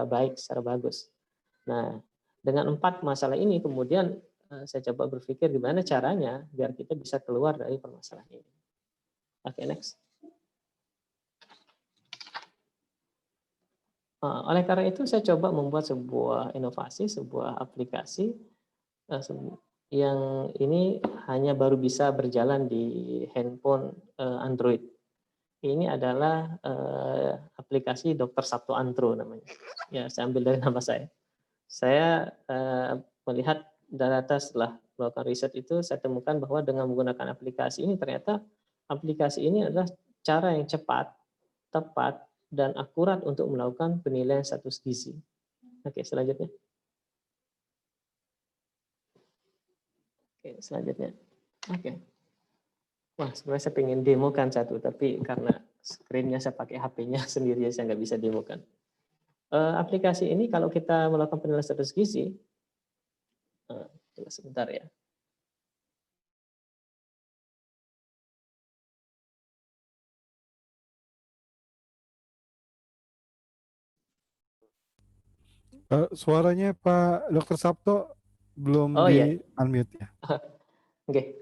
S3: baik, secara bagus. Nah, dengan 4 masalah ini kemudian saya coba berpikir gimana caranya biar kita bisa keluar dari permasalahan ini. Oke, next. Oleh karena itu saya coba membuat sebuah inovasi, sebuah aplikasi yang ini hanya baru bisa berjalan di handphone Android. Ini adalah aplikasi Dr. Sabto Antro namanya. Ya, saya ambil dari nama saya. Saya melihat data setelah melakukan riset itu, saya temukan bahwa dengan menggunakan aplikasi ini, ternyata aplikasi ini adalah cara yang cepat, tepat, dan akurat untuk melakukan penilaian status gizi. Oke, selanjutnya. Oke, selanjutnya. Oke. Wah, sebenarnya saya pengen demokan satu, tapi karena screen-nya saya pakai HP-nya sendiri, saya nggak bisa demokan. Aplikasi ini kalau kita melakukan penilaian status gizi, coba sebentar ya.
S1: Suaranya Pak Dr. Sabto belum di unmute ya.
S3: Oke.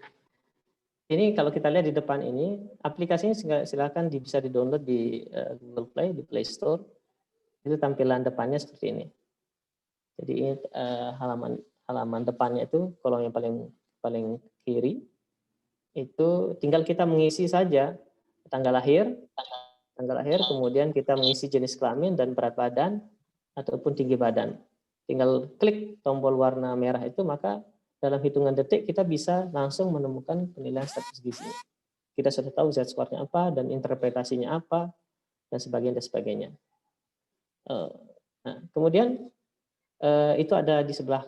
S3: Ini kalau kita lihat di depan ini, aplikasinya silakan bisa di-download di Google Play, di Play Store. Itu tampilan depannya seperti ini. Jadi ini halaman depannya itu kolom yang paling kiri. Itu tinggal kita mengisi saja tanggal lahir, kemudian kita mengisi jenis kelamin dan berat badan ataupun tinggi badan. Tinggal klik tombol warna merah itu, maka dalam hitungan detik kita bisa langsung menemukan penilaian status gizi. Kita sudah tahu Z-score-nya apa dan interpretasinya apa dan sebagainya. Nah, kemudian itu ada di sebelah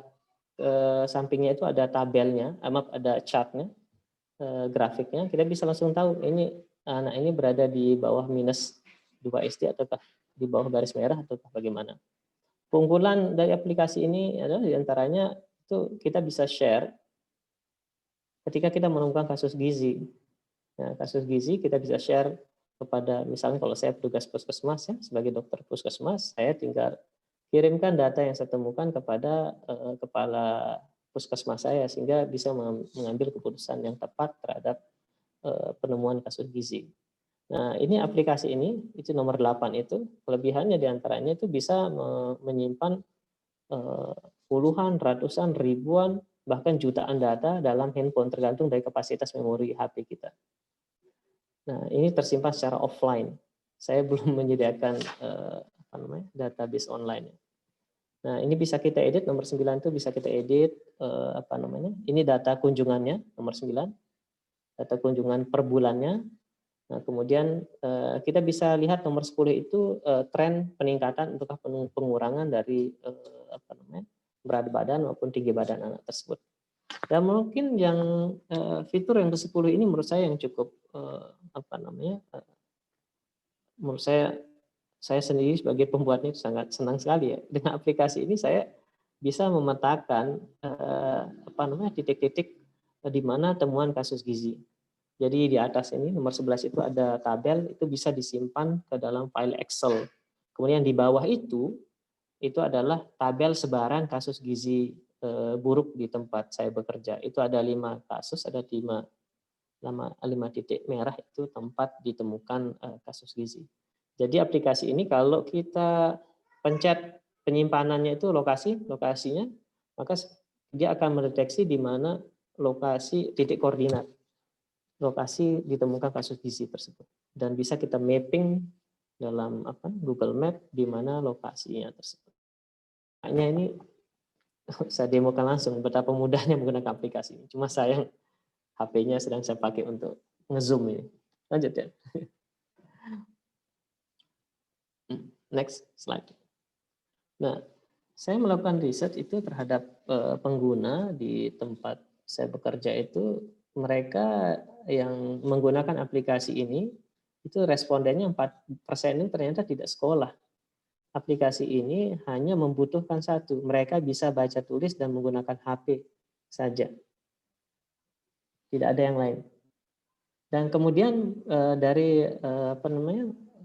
S3: sampingnya itu ada tabelnya, ada chartnya, grafiknya. Kita bisa langsung tahu ini anak ini berada di bawah minus 2 SD ataukah di bawah garis merah ataukah bagaimana. Keunggulan dari aplikasi ini adalah diantaranya itu kita bisa share ketika kita menemukan kasus gizi. Nah, kasus gizi kita bisa share kepada, misalnya kalau saya petugas puskesmas ya, sebagai dokter puskesmas, saya tinggal kirimkan data yang saya temukan kepada kepala puskesmas saya sehingga bisa mengambil keputusan yang tepat terhadap penemuan kasus gizi. Nah, ini aplikasi ini itu nomor 8 itu kelebihannya diantaranya itu bisa menyimpan puluhan, ratusan, ribuan, bahkan jutaan data dalam handphone tergantung dari kapasitas memori HP kita. Nah, ini tersimpan secara offline. Saya belum menyediakan database online. Nah, ini bisa kita edit, nomor 9 itu bisa kita edit ini data kunjungannya nomor 9. Data kunjungan per bulannya. Nah, kemudian kita bisa lihat nomor 10 itu tren peningkatan ataukah pengurangan dari berat badan maupun tinggi badan anak tersebut. Dan mungkin yang fitur yang ke-10 ini menurut saya yang cukup menurut saya sendiri sebagai pembuatnya sangat senang sekali ya. Dengan aplikasi ini saya bisa memetakan titik-titik di mana temuan kasus gizi. Jadi di atas ini nomor 11 itu ada tabel, itu bisa disimpan ke dalam file Excel. Kemudian di bawah itu adalah tabel sebaran kasus gizi buruk di tempat saya bekerja. Itu ada 5 kasus, ada 5 titik merah itu tempat ditemukan kasus gizi. Jadi aplikasi ini kalau kita pencet penyimpanannya itu lokasinya, maka dia akan mendeteksi di mana lokasi titik koordinat. lokasi ditemukan kasus gizi tersebut, dan bisa kita mapping dalam Google Map di mana lokasinya tersebut. Hanya ini saya demokan langsung betapa mudahnya menggunakan aplikasi ini. Cuma sayang HP-nya sedang saya pakai untuk nge-zoom ini. Lanjut ya. Next slide. Nah, saya melakukan riset itu terhadap pengguna di tempat saya bekerja itu, mereka yang menggunakan aplikasi ini, itu respondennya 4% ini ternyata tidak sekolah. Aplikasi ini hanya membutuhkan satu, mereka bisa baca tulis dan menggunakan HP saja. Tidak ada yang lain. Dan kemudian dari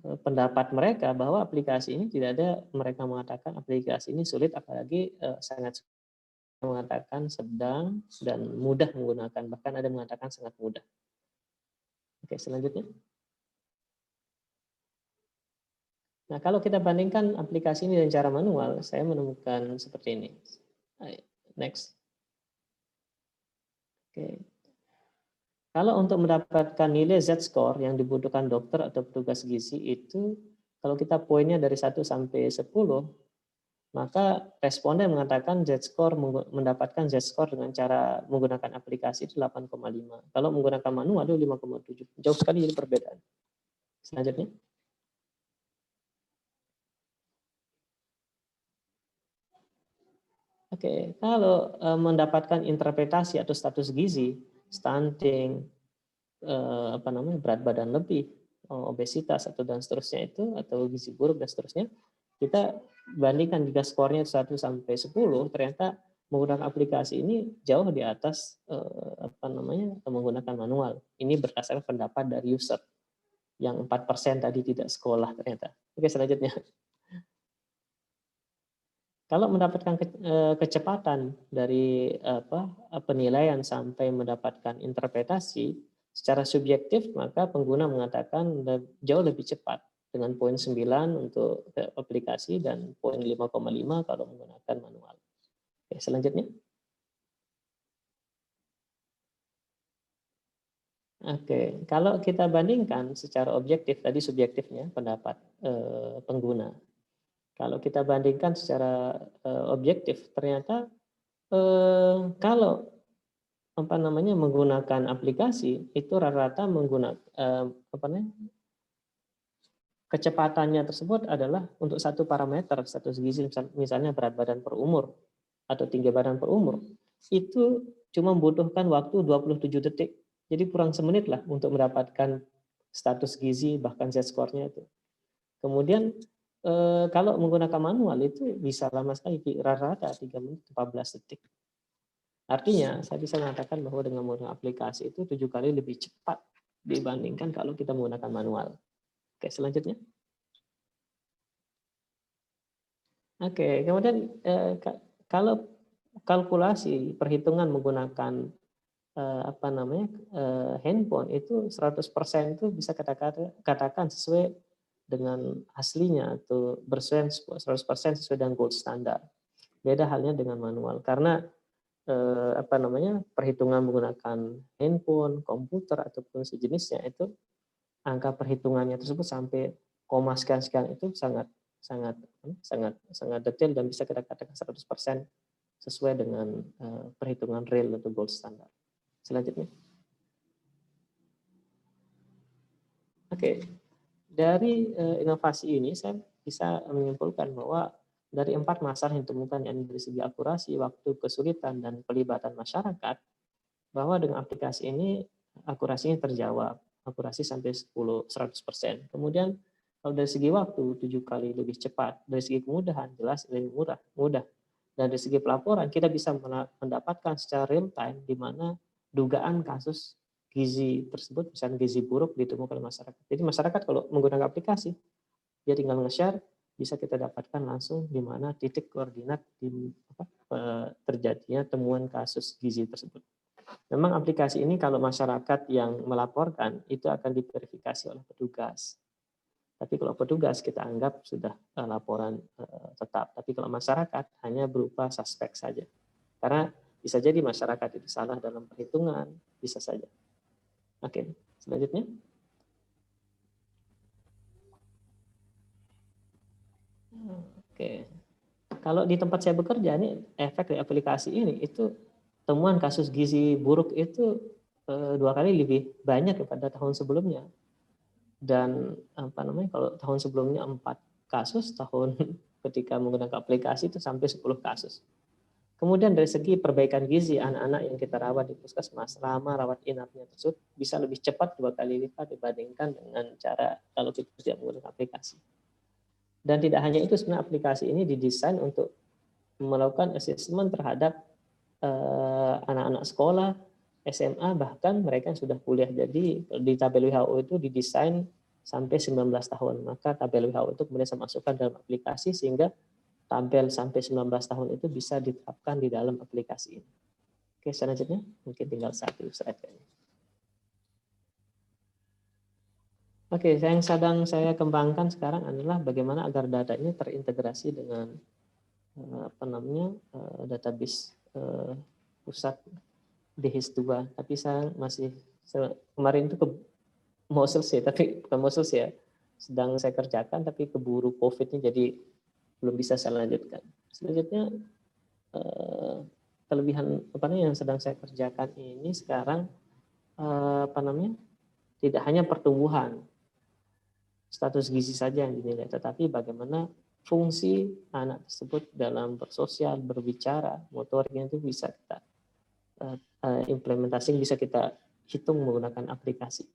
S3: pendapat mereka bahwa aplikasi ini tidak ada, mereka mengatakan aplikasi ini sulit, apalagi sangat mengatakan sedang dan mudah menggunakan, bahkan ada mengatakan sangat mudah. Oke, selanjutnya. Nah, kalau kita bandingkan aplikasi ini dengan cara manual, saya menemukan seperti ini. Next. Oke. Kalau untuk mendapatkan nilai Z-score yang dibutuhkan dokter atau petugas gizi itu, kalau kita poinnya dari 1 sampai 10, maka responden mengatakan Z-score, mendapatkan Z-score dengan cara menggunakan aplikasi itu 8,5. Kalau menggunakan manual itu 5,7. Jauh sekali jadi perbedaan. Selanjutnya. Oke, kalau mendapatkan interpretasi atau status gizi, stunting, berat badan lebih, obesitas atau dan seterusnya itu, atau gizi buruk dan seterusnya, kita bandingkan jika skornya 1 sampai 10, ternyata menggunakan aplikasi ini jauh di atas menggunakan manual. Ini berdasarkan pendapat dari user yang 4% tadi tidak sekolah ternyata. Oke, selanjutnya. Kalau mendapatkan kecepatan dari penilaian sampai mendapatkan interpretasi secara subjektif, maka pengguna mengatakan jauh lebih cepat dengan poin 9 untuk aplikasi dan poin 5,5 kalau menggunakan manual. Oke, selanjutnya. Oke, kalau kita bandingkan secara objektif, tadi subjektifnya pendapat pengguna. Kalau kita bandingkan secara objektif, ternyata kalau menggunakan aplikasi itu rata-rata menggunakan kecepatannya tersebut adalah untuk satu parameter status gizi, misalnya berat badan per umur atau tinggi badan per umur, itu cuma membutuhkan waktu 27 detik. Jadi kurang semenit lah untuk mendapatkan status gizi bahkan Z-score-nya itu. Kemudian kalau menggunakan manual itu bisa lama sekali, rata-rata 3 menit 14 detik. Artinya saya bisa mengatakan bahwa dengan menggunakan aplikasi itu 7 kali lebih cepat dibandingkan kalau kita menggunakan manual. Oke, selanjutnya. Oke, kemudian kalau kalkulasi perhitungan menggunakan handphone itu 100% itu bisa katakan sesuai dengan aslinya atau bersesuaian 100% sesuai dengan gold standar. Beda halnya dengan manual karena perhitungan menggunakan handphone, komputer ataupun sejenisnya itu angka perhitungannya tersebut sampai koma sekian itu sangat detail dan bisa kita katakan 100% sesuai dengan perhitungan real atau gold standar. Selanjutnya. Oke. Dari inovasi ini saya bisa menyimpulkan bahwa dari 4 masalah yang ditemukan yang dari segi akurasi, waktu, kesulitan, dan pelibatan masyarakat, bahwa dengan aplikasi ini akurasinya terjawab, akurasi sampai 100%. Kemudian kalau dari segi waktu 7 kali lebih cepat, dari segi kemudahan jelas lebih mudah. Dan dari segi pelaporan kita bisa mendapatkan secara real time di mana dugaan kasus gizi tersebut, misalnya gizi buruk ditemukan oleh masyarakat. Jadi masyarakat kalau menggunakan aplikasi, dia tinggal nge-share, bisa kita dapatkan langsung di mana titik koordinat terjadinya temuan kasus gizi tersebut. Memang aplikasi ini kalau masyarakat yang melaporkan itu akan diverifikasi oleh petugas. Tapi kalau petugas kita anggap sudah laporan tetap. Tapi kalau masyarakat hanya berupa suspek saja. Karena bisa jadi masyarakat itu salah dalam perhitungan, bisa saja. Oke, selanjutnya. Oke, kalau di tempat saya bekerja ini efek dari aplikasi ini itu temuan kasus gizi buruk itu 2 kali lebih banyak daripada tahun sebelumnya. Dan apa namanya, kalau tahun sebelumnya 4 kasus, tahun ketika menggunakan aplikasi itu sampai 10 kasus. Kemudian dari segi perbaikan gizi anak-anak yang kita rawat di puskesmas, lama rawat inapnya tersebut bisa lebih cepat 2 kali lipat dibandingkan dengan cara kalau kita tidak menggunakan aplikasi. Dan tidak hanya itu, sebenarnya aplikasi ini didesain untuk melakukan assessment terhadap anak-anak sekolah, SMA, bahkan mereka yang sudah kuliah. Jadi di tabel WHO itu didesain sampai 19 tahun. Maka tabel WHO itu kemudian saya masukkan dalam aplikasi sehingga tabel sampai 19 tahun itu bisa diterapkan di dalam aplikasi ini. Oke, selanjutnya mungkin tinggal 1 slide kayaknya. Oke, yang sedang saya kembangkan sekarang adalah bagaimana agar data ini terintegrasi dengan database pusat DHIS2. Tapi saya masih kemarin itu mau selesai, tapi bukan mau selesai ya, sedang saya kerjakan tapi keburu COVID-nya jadi belum bisa saya lanjutkan. Selanjutnya kelebihan yang sedang saya kerjakan ini sekarang tidak hanya pertumbuhan status gizi saja yang dinilai, tetapi bagaimana fungsi anak tersebut dalam bersosial, berbicara, motoriknya itu bisa kita implementasi, bisa kita hitung menggunakan aplikasi.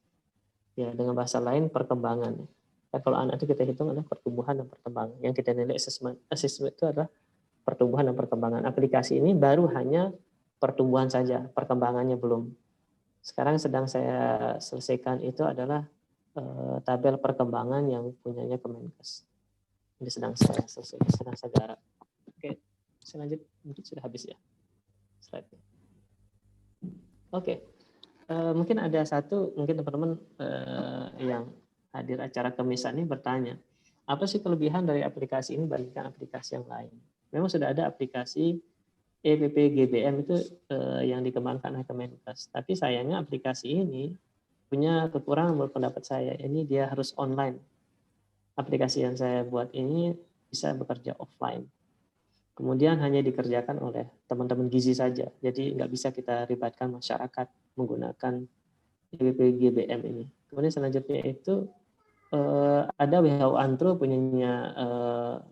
S3: Ya, dengan bahasa lain perkembangan. Ya, kalau anak itu kita hitung adalah pertumbuhan dan perkembangan. Yang kita nilai assessment itu adalah pertumbuhan dan perkembangan. Aplikasi ini baru hanya pertumbuhan saja, perkembangannya belum. Sekarang sedang saya selesaikan itu adalah tabel perkembangan yang punyanya Kemenkes. Ini sedang saya selesaikan, sedang saya garap. Oke, selanjutnya mungkin sudah habis ya slide-nya. Oke, mungkin ada satu, mungkin teman-teman yang hadir acara kemisan ini bertanya, apa sih kelebihan dari aplikasi ini dibandingkan aplikasi yang lain? Memang sudah ada aplikasi EPPGBM itu yang dikembangkan oleh Kemenkes, tapi sayangnya aplikasi ini punya kekurangan menurut pendapat saya, ini dia harus online. Aplikasi yang saya buat ini bisa bekerja offline. Kemudian hanya dikerjakan oleh teman-teman gizi saja, jadi nggak bisa kita libatkan masyarakat menggunakan EPPGBM ini. Kemudian selanjutnya itu ada WHO Antro punyanya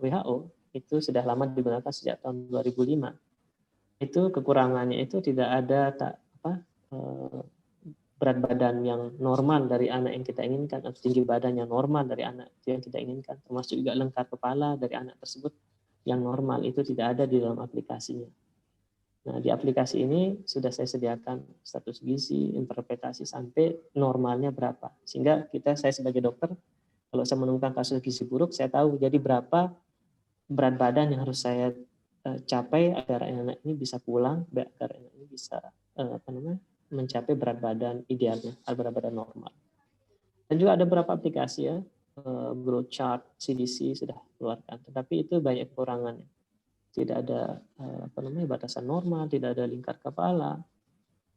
S3: WHO, itu sudah lama digunakan sejak tahun 2005. Itu kekurangannya itu tidak ada berat badan yang normal dari anak yang kita inginkan, atau tinggi badan yang normal dari anak yang kita inginkan, termasuk juga lengkar kepala dari anak tersebut yang normal, itu tidak ada di dalam aplikasinya. Nah, di aplikasi ini sudah saya sediakan status gizi, interpretasi sampai normalnya berapa, sehingga saya sebagai dokter, kalau saya menemukan kasus gizi buruk, saya tahu jadi berapa berat badan yang harus saya capai agar anak ini bisa pulang, agar anak ini bisa mencapai berat badan idealnya, berat badan normal. Dan juga ada beberapa aplikasi ya, growth chart, CDC sudah keluarkan, tetapi itu banyak kekurangannya. Tidak ada batasan normal, tidak ada lingkar kepala,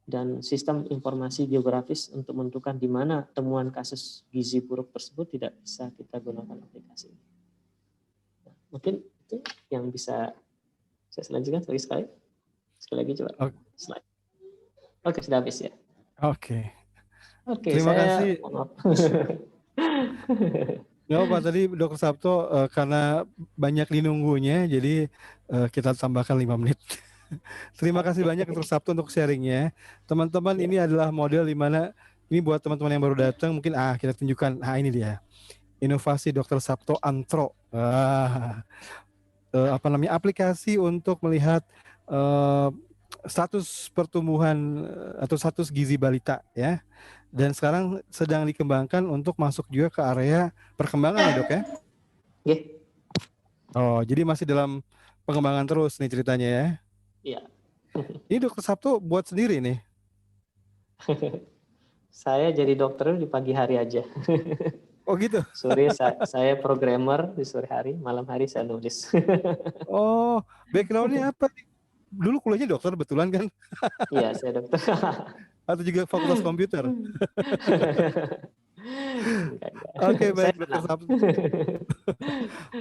S3: dan sistem informasi geografis untuk menentukan di mana temuan kasus gizi buruk tersebut tidak bisa kita gunakan aplikasi. Nah, mungkin itu yang bisa saya selanjutkan sekali lagi coba slide. Oke, sudah habis ya.
S1: Oke.
S3: Terima kasih.
S1: Nggak apa, tadi Dr. Sabto karena banyak dinunggunya, jadi kita tambahkan 5 menit. Terima kasih banyak Dr. Sabto untuk sharingnya. Teman-teman, ini adalah model di mana, ini buat teman-teman yang baru datang, mungkin kita tunjukkan, ini dia. Inovasi Dr. Sabto Antro. Aplikasi untuk melihat status pertumbuhan atau status gizi balita ya, dan sekarang sedang dikembangkan untuk masuk juga ke area perkembangan ya dok ya?
S3: Yeah.
S1: Oh, jadi masih dalam pengembangan terus nih ceritanya ya?
S3: Iya.
S1: Ini Dokter Sabto buat sendiri nih?
S3: Saya jadi dokter di pagi hari aja.
S1: Oh gitu?
S3: Sore saya programmer, di sore hari, malam hari saya nulis.
S1: Oh, background-nya apa? Dulu kuliahnya dokter betulan kan?
S3: Iya, saya dokter.
S1: Atau juga Fakultas Komputer?
S3: Oke,
S1: baik, Dr. Sabto.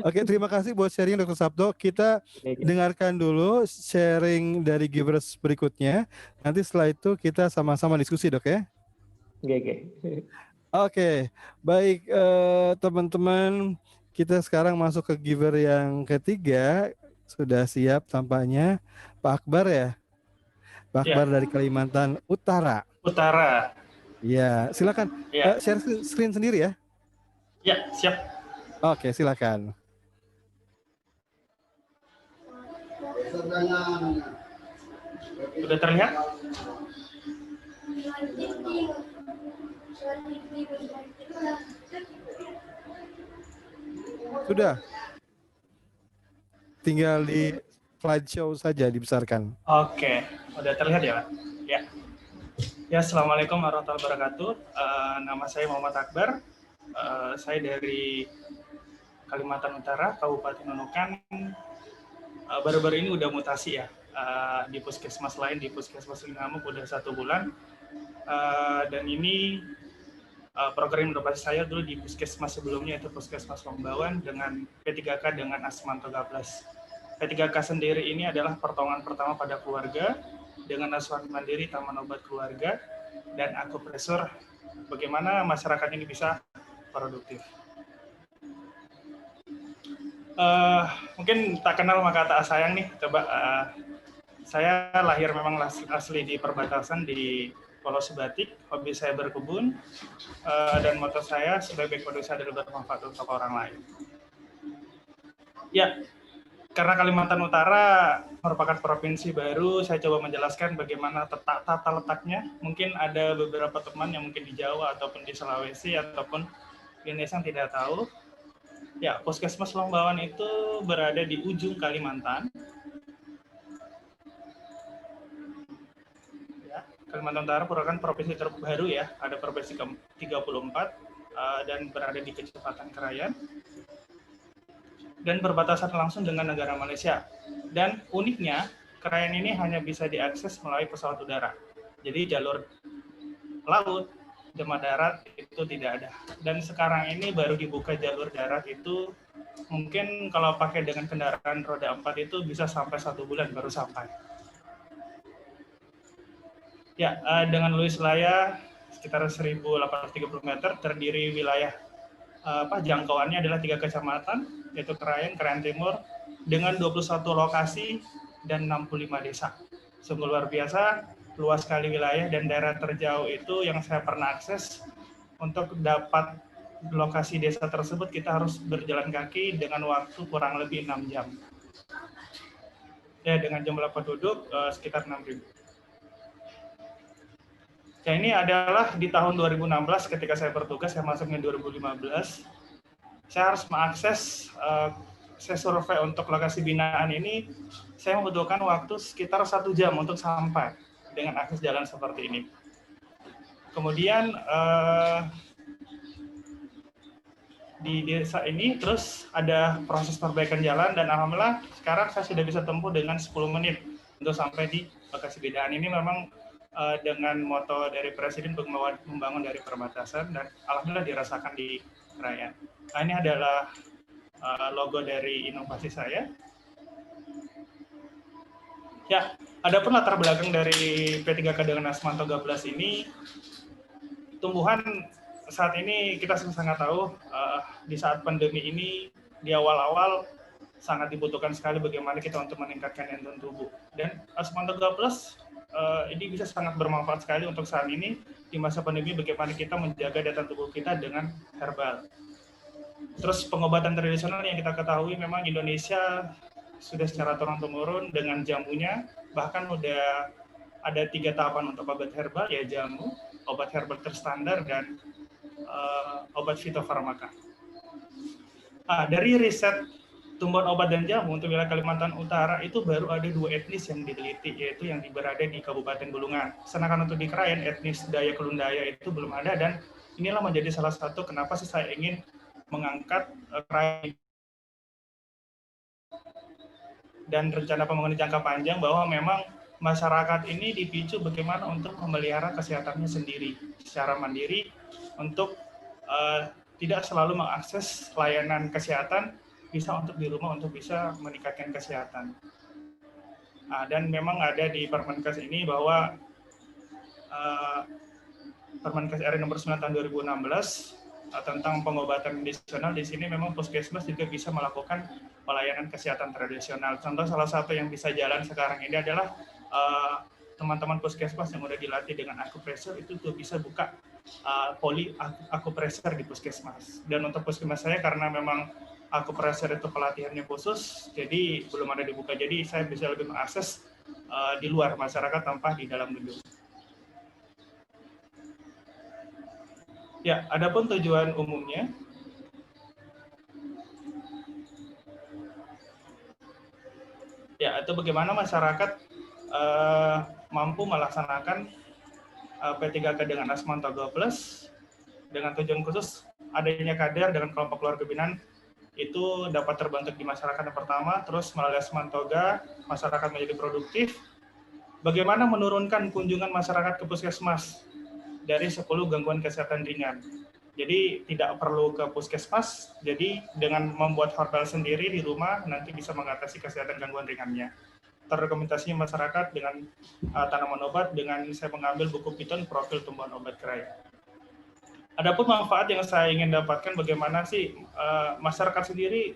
S1: Oke, terima kasih buat sharing Dr. Sabto. Kita dengarkan dulu sharing dari givers berikutnya. Nanti setelah itu kita sama-sama diskusi, Dok ya. Oke, baik teman-teman. Kita sekarang masuk ke giver yang ketiga. Sudah siap tampaknya Pak Akbar ya? Pak Akbar dari Kalimantan Utara. Ya, silakan share screen sendiri ya.
S8: Ya, siap.
S1: Oke, silakan.
S8: Sudah terlihat?
S1: Sudah. Tinggal di slideshow saja dibesarkan.
S8: Oke, udah terlihat ya, Pak? Ya. Ya, Assalamualaikum warahmatullahi wabarakatuh. Nama saya Muhammad Akbar. Saya dari Kalimantan Utara, Kabupaten Nunukan. Baru-baru ini udah mutasi ya. Di puskesmas lain, di puskesmas Lingamuk udah 1 bulan. Dan ini program inovasi saya dulu di puskesmas sebelumnya, itu puskesmas Lombawan dengan P3K dengan Asmanto Gablas. P3K sendiri ini adalah pertolongan pertama pada keluarga dengan asuhan mandiri, taman obat keluarga, dan akupresur. Bagaimana masyarakat ini bisa produktif. Mungkin tak kenal maka tak sayang nih. Coba saya lahir memang asli di perbatasan di Pulau Sebatik. Hobi saya berkebun dan moto saya sebagai kondisi adalah bermanfaat untuk orang lain. Ya, karena Kalimantan Utara merupakan provinsi baru, saya coba menjelaskan bagaimana tata letaknya. Mungkin ada beberapa teman yang mungkin di Jawa ataupun di Sulawesi ataupun di Indonesia yang tidak tahu. Ya, Puskesmas Lombawan itu berada di ujung Kalimantan. Ya, Kalimantan Utara merupakan provinsi terbaru ya, ada provinsi ke-34 dan berada di Kecamatan Krayan. Dan berbatasan langsung dengan negara Malaysia. Dan uniknya, Krayan ini hanya bisa diakses melalui pesawat udara. Jadi jalur laut, sama darat itu tidak ada. Dan sekarang ini baru dibuka jalur darat itu, mungkin kalau pakai dengan kendaraan roda 4 itu bisa sampai 1 bulan baru sampai. Ya, dengan luas wilayah sekitar 1.830 meter, terdiri wilayah jangkauannya adalah 3 kecamatan, yaitu Krayan, Krayan Timur, dengan 21 lokasi dan 65 desa. Sungguh luar biasa, luas sekali wilayah dan daerah terjauh itu yang saya pernah akses. Untuk dapat lokasi desa tersebut, kita harus berjalan kaki dengan waktu kurang lebih 6 jam. Ya, dengan jumlah penduduk sekitar 6.000. Ya, ini adalah di tahun 2016 ketika saya bertugas, saya masuknya 2015. Saya harus mengakses, saya survei untuk lokasi binaan ini, saya membutuhkan waktu sekitar 1 jam untuk sampai dengan akses jalan seperti ini. Kemudian di desa ini terus ada proses perbaikan jalan dan alhamdulillah sekarang saya sudah bisa tempuh dengan 10 menit untuk sampai di lokasi binaan ini. Memang dengan moto dari Presiden untuk membangun dari perbatasan dan alhamdulillah dirasakan di Krayan. Nah, ini adalah logo dari inovasi saya. Ya, adapun latar belakang dari P3K dengan Asmanto Gablas ini, tumbuhan saat ini kita sangat tahu di saat pandemi ini di awal-awal sangat dibutuhkan sekali bagaimana kita untuk meningkatkan imun tubuh. Dan Asmanto Gablas ini bisa sangat bermanfaat sekali untuk saat ini di masa pandemi, bagaimana kita menjaga daya tahan tubuh kita dengan herbal. Terus pengobatan tradisional yang kita ketahui memang Indonesia sudah secara turun-temurun dengan jamunya, bahkan udah ada 3 tahapan untuk obat herbal, ya jamu, obat herbal terstandar, dan obat fitofarmaka. Dari riset tumbuhan obat dan jamu untuk wilayah Kalimantan Utara itu baru ada 2 etnis yang diteliti, yaitu yang berada di Kabupaten Bulungan. Sedangkan untuk di Krayan, etnis Dayak Lundaya itu belum ada, dan inilah menjadi salah satu kenapa saya ingin mengangkat Krayan dan rencana pembangunan jangka panjang bahwa memang masyarakat ini dipicu bagaimana untuk memelihara kesehatannya sendiri secara mandiri untuk tidak selalu mengakses layanan kesehatan, bisa untuk di rumah untuk bisa meningkatkan kesehatan. Dan memang ada di Permenkes ini bahwa Permenkes RI nomor 9 tahun 2016 tentang pengobatan tradisional, di sini memang puskesmas juga bisa melakukan pelayanan kesehatan tradisional. Contoh salah satu yang bisa jalan sekarang ini adalah teman-teman puskesmas yang udah dilatih dengan akupresur itu tuh bisa buka poli akupresur di puskesmas. Dan untuk puskesmas saya karena memang akupresur itu pelatihannya khusus, jadi belum ada dibuka. Jadi saya bisa lebih mengakses di luar masyarakat tanpa di dalam gedung. Ya, adapun tujuan umumnya, ya itu bagaimana masyarakat mampu melaksanakan P3K dengan Asmanto Go Plus dengan tujuan khusus adanya kader dengan kelompok keluarga binaan itu dapat terbentuk di masyarakat yang pertama, terus melalui Asmantoga masyarakat menjadi produktif. Bagaimana menurunkan kunjungan masyarakat ke puskesmas dari 10 gangguan kesehatan ringan. Jadi tidak perlu ke puskesmas, jadi dengan membuat hotel sendiri di rumah nanti bisa mengatasi kesehatan gangguan ringannya. Terrekomendasinya masyarakat dengan tanaman obat dengan saya mengambil buku piton profil tumbuhan obat gerai. Adapun manfaat yang saya ingin dapatkan bagaimana sih masyarakat sendiri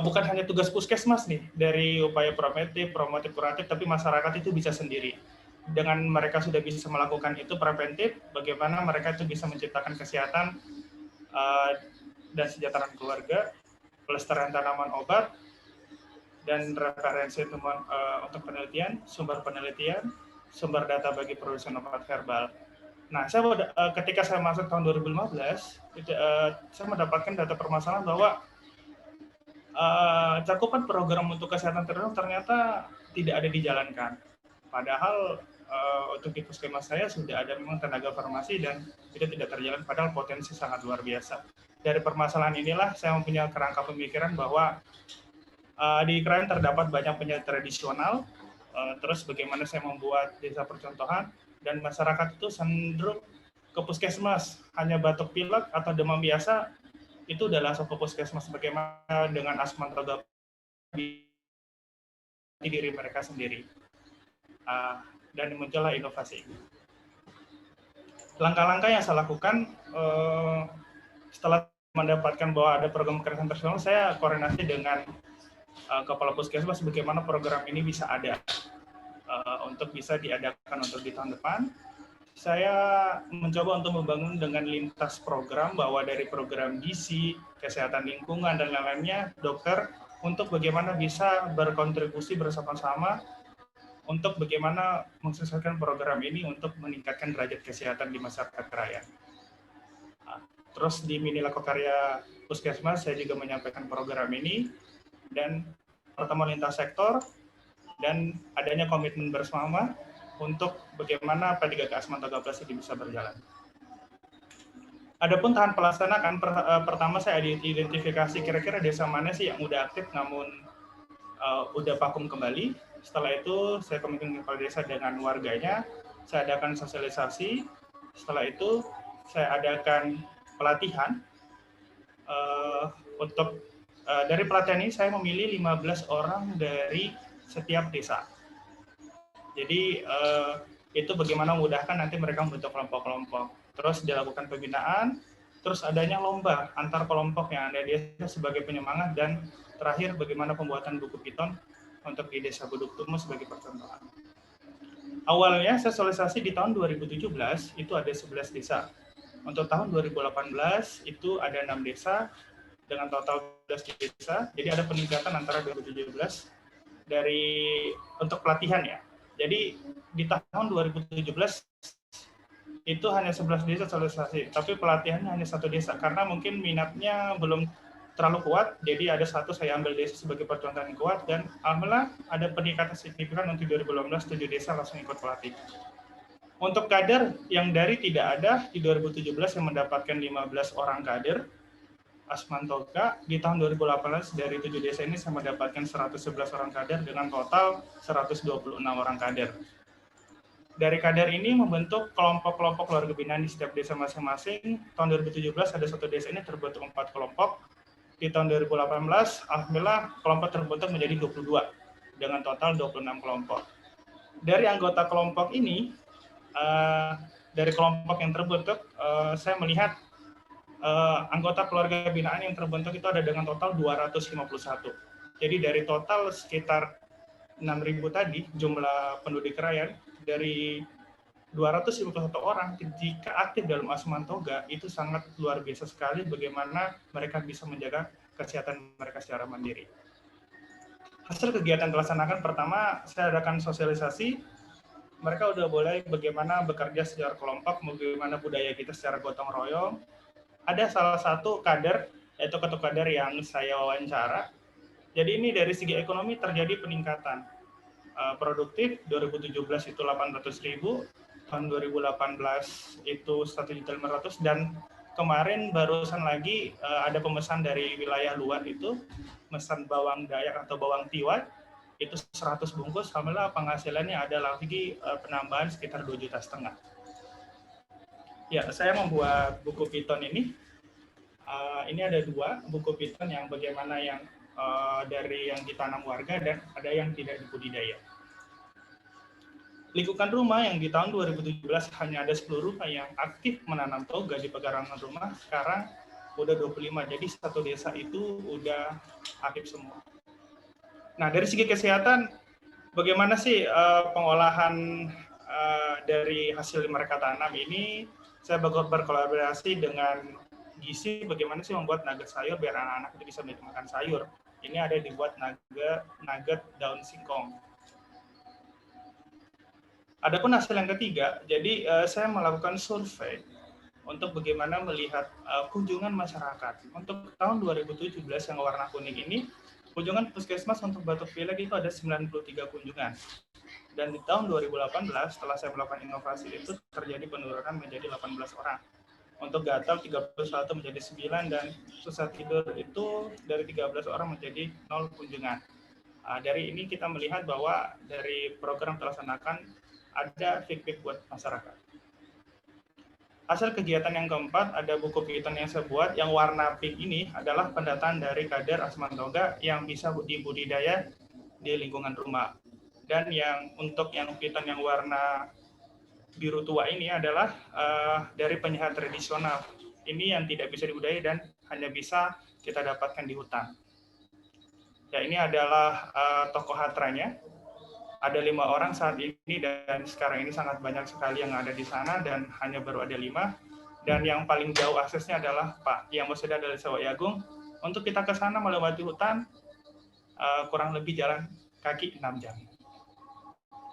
S8: bukan hanya tugas puskesmas nih dari upaya promotif, kuratif, tapi masyarakat itu bisa sendiri. Dengan mereka sudah bisa melakukan itu preventif, bagaimana mereka itu bisa menciptakan kesehatan dan kesejahteraan keluarga, pelestarian tanaman obat, dan referensi tumbuhan untuk penelitian, sumber data bagi produsen obat herbal. Nah, ketika saya masuk tahun 2015, saya mendapatkan data permasalahan bahwa cakupan program untuk kesehatan ternyata tidak ada dijalankan. Padahal untuk di puskesmas saya sudah ada memang tenaga farmasi dan itu tidak terjalan, padahal potensi sangat luar biasa. Dari permasalahan inilah saya mempunyai kerangka pemikiran bahwa di Krayan terdapat banyak penyakit tradisional, terus bagaimana saya membuat desa percontohan, dan masyarakat itu cenderung ke puskesmas, hanya batuk pilek atau demam biasa, itu udah langsung ke puskesmas, bagaimana dengan Asmanto di diri mereka sendiri. Dan muncullah inovasi ini. Langkah-langkah yang saya lakukan setelah mendapatkan bahwa ada program kesehatan tradisional, saya koordinasi dengan Kepala Puskesmas bagaimana program ini bisa ada untuk bisa diadakan untuk di tahun depan. Saya mencoba untuk membangun dengan lintas program bahwa dari program gizi, kesehatan lingkungan dan lain-lainnya, dokter, untuk bagaimana bisa berkontribusi bersama-sama untuk bagaimana mensukseskan program ini untuk meningkatkan derajat kesehatan di masyarakat Krayan. Terus di Mini Lakokarya Puskesmas saya juga menyampaikan program ini dan pertemuan lintas sektor dan adanya komitmen bersama untuk bagaimana P3K Asmanto Gablas ini bisa berjalan. Adapun tahapan pelaksanaan, pertama saya identifikasi kira-kira desa mana sih yang udah aktif namun udah vakum kembali. Setelah itu saya komunikasi kepala desa dengan warganya, saya adakan sosialisasi. Setelah itu saya adakan pelatihan. Untuk dari pelatihan ini saya memilih 15 orang dari setiap desa. Jadi itu bagaimana memudahkan nanti mereka membentuk kelompok-kelompok. Terus dilakukan pembinaan, terus adanya lomba antar kelompok yang ada di desa sebagai penyemangat, dan terakhir bagaimana pembuatan buku piton untuk di Desa Buduk Tumu sebagai percontohan. Awalnya sosialisasi di tahun 2017 itu ada 11 desa. Untuk tahun 2018 itu ada 6 desa dengan total 12 desa. Jadi ada peningkatan antara 2017 untuk pelatihan ya. Jadi di tahun 2017 itu hanya 11 desa sosialisasi, tapi pelatihannya hanya 1 desa karena mungkin minatnya belum terlalu kuat, jadi ada 1 saya ambil desa sebagai percontohan yang kuat, dan alhamdulillah ada peningkatan signifikan untuk 2018 7 desa langsung ikut pelatih. Untuk kader yang dari tidak ada di 2017 yang mendapatkan 15 orang kader, Asmantoga. Di tahun 2018 dari 7 desa ini saya mendapatkan 111 orang kader dengan total 126 orang kader. Dari kader ini membentuk kelompok-kelompok keluarga binaan di setiap desa masing-masing. Tahun 2017 ada satu desa ini terbentuk 4 kelompok. Di tahun 2018, alhamdulillah kelompok terbentuk menjadi 22 dengan total 26 kelompok. Dari anggota kelompok ini, dari kelompok yang terbentuk, saya melihat anggota keluarga binaan yang terbentuk itu ada dengan total 251. Jadi dari total sekitar 6.000 tadi jumlah penduduk rakyat, dari 251 orang jika aktif dalam Asmantoga itu sangat luar biasa sekali bagaimana mereka bisa menjaga kesehatan mereka secara mandiri. Hasil kegiatan dilaksanakan, pertama saya adakan sosialisasi, mereka udah boleh bagaimana bekerja secara kelompok, bagaimana budaya kita secara gotong royong. Ada salah satu kader, yaitu ketua kader yang saya wawancara. Jadi ini dari segi ekonomi terjadi peningkatan. Produktif 2017 itu 800.000, tahun 2018 itu 1.500.000, dan kemarin barusan lagi ada pemesan dari wilayah luar itu pesan bawang Dayak atau bawang tiwat itu 100 bungkus, alhamdulillah penghasilannya ada lagi penambahan sekitar 2,5 juta. Ya, saya membuat buku piton ini. Ini ada 2 buku piton yang bagaimana yang dari yang ditanam warga dan ada yang tidak dibudidaya. Lingkungan rumah yang di tahun 2017 hanya ada 10 rumah yang aktif menanam toga di pekarangan rumah, sekarang udah 25. Jadi satu desa itu udah aktif semua. Nah, dari segi kesehatan, bagaimana sih pengolahan dari hasil mereka tanam ini? Saya berkolaborasi dengan gizi, bagaimana sih membuat nugget sayur biar anak-anak itu bisa makan sayur. Ini ada dibuat nugget daun singkong. Adapun hasil yang ketiga, jadi saya melakukan survei untuk bagaimana melihat kunjungan masyarakat. Untuk tahun 2017 yang warna kuning ini, kunjungan puskesmas untuk batuk pilek itu ada 93 kunjungan. Dan di tahun 2018, setelah saya melakukan inovasi itu, terjadi penurunan menjadi 18 orang. Untuk gatal 31 menjadi 9, dan susah tidur itu dari 13 orang menjadi 0 kunjungan. Dari ini kita melihat bahwa dari program terlaksanakan ada feedback buat masyarakat. Hasil kegiatan yang keempat, ada buku piton yang saya buat, yang warna pink ini adalah pendataan dari kader Asmantoga yang bisa dibudidaya di lingkungan rumah. Dan yang untuk yang piton yang warna biru tua ini adalah dari penyehat tradisional. Ini yang tidak bisa dibudidaya dan hanya bisa kita dapatkan di hutan. Ya, ini adalah tokoh hatranya. Ada 5 orang saat ini, dan sekarang ini sangat banyak sekali yang ada di sana, dan hanya baru ada 5. Dan yang paling jauh aksesnya adalah Pak yang sudah dari Sawayagung. Untuk kita ke sana melewati hutan, kurang lebih jalan kaki 6 jam.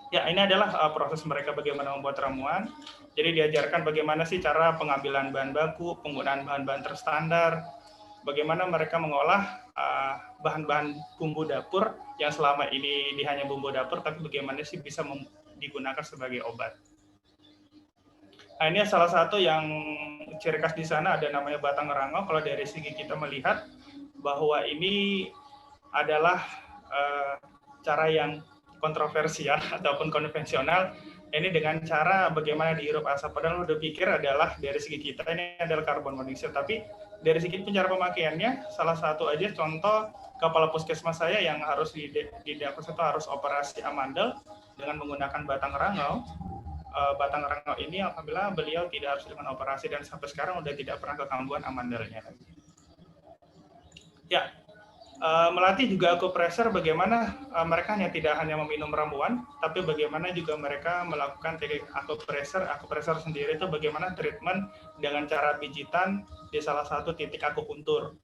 S8: Ya, ini adalah proses mereka bagaimana membuat ramuan. Jadi diajarkan bagaimana sih cara pengambilan bahan baku, penggunaan bahan-bahan terstandar, bagaimana mereka mengolah bahan-bahan bumbu dapur yang selama ini hanya bumbu dapur, tapi bagaimana sih bisa digunakan sebagai obat. Nah, ini salah satu yang ciri khas di sana, ada namanya batang rangau. Kalau dari segi kita melihat bahwa ini adalah cara yang kontroversial ataupun konvensional, ini dengan cara bagaimana dihirup asap. Padahal udah pikir adalah dari segi kita ini adalah karbon monoksida, tapi dari segi cara pemakaiannya, salah satu aja contoh kepala puskesmas saya yang harus di Dapur itu harus operasi amandel dengan menggunakan batang rangau. Batang rangau ini alhamdulillah beliau tidak harus dengan operasi, dan sampai sekarang udah tidak pernah kekambuhan amandelnya. Ya, melatih juga akupressor, bagaimana mereka tidak hanya meminum ramuan, tapi bagaimana juga mereka melakukan teknik akupressor sendiri itu bagaimana treatment dengan cara pijitan di salah satu titik akupuntur.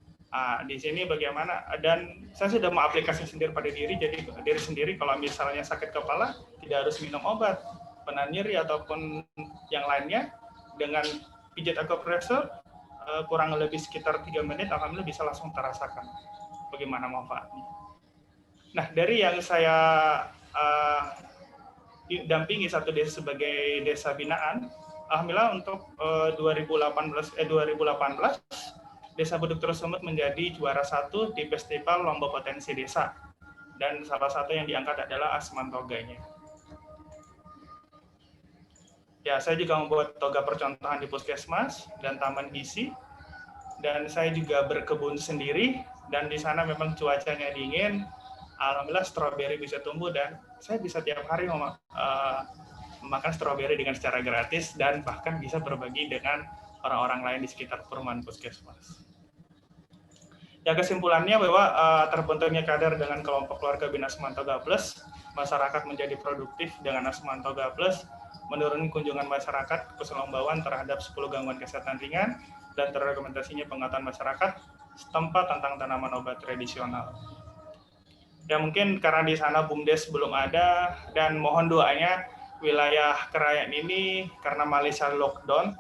S8: Di sini bagaimana, dan saya sudah mengaplikasi sendiri pada diri, jadi diri sendiri kalau misalnya sakit kepala tidak harus minum obat penahan nyeri ataupun yang lainnya, dengan pijat akupressor kurang lebih sekitar 3 menit, alhamdulillah bisa langsung terasakan bagaimana manfaatnya. Nah, dari yang saya dampingi satu desa sebagai desa binaan, alhamdulillah untuk 2018 Desa Beduk tersebut menjadi juara 1 di Festival Lomba Potensi Desa. Dan salah satu yang diangkat adalah Asman Toganya. Ya, saya juga membuat toga percontohan di Puskesmas dan Taman Gizi. Dan saya juga berkebun sendiri, dan di sana memang cuacanya dingin. Alhamdulillah stroberi bisa tumbuh, dan saya bisa tiap hari memakan stroberi dengan secara gratis, dan bahkan bisa berbagi dengan orang-orang lain di sekitar perumahan Puskesmas. Ya, kesimpulannya bahwa terbentuknya kader dengan kelompok keluarga Bina Asmantoga Plus, masyarakat menjadi produktif dengan Asmantoga Plus, menurunkan kunjungan masyarakat ke Selombauan terhadap 10 gangguan kesehatan ringan, dan terrekomendasinya pengetahuan masyarakat setempat tentang tanaman obat tradisional. Ya, mungkin karena di sana BUMDes belum ada, dan mohon doanya wilayah Krayan ini karena Malaysia lockdown,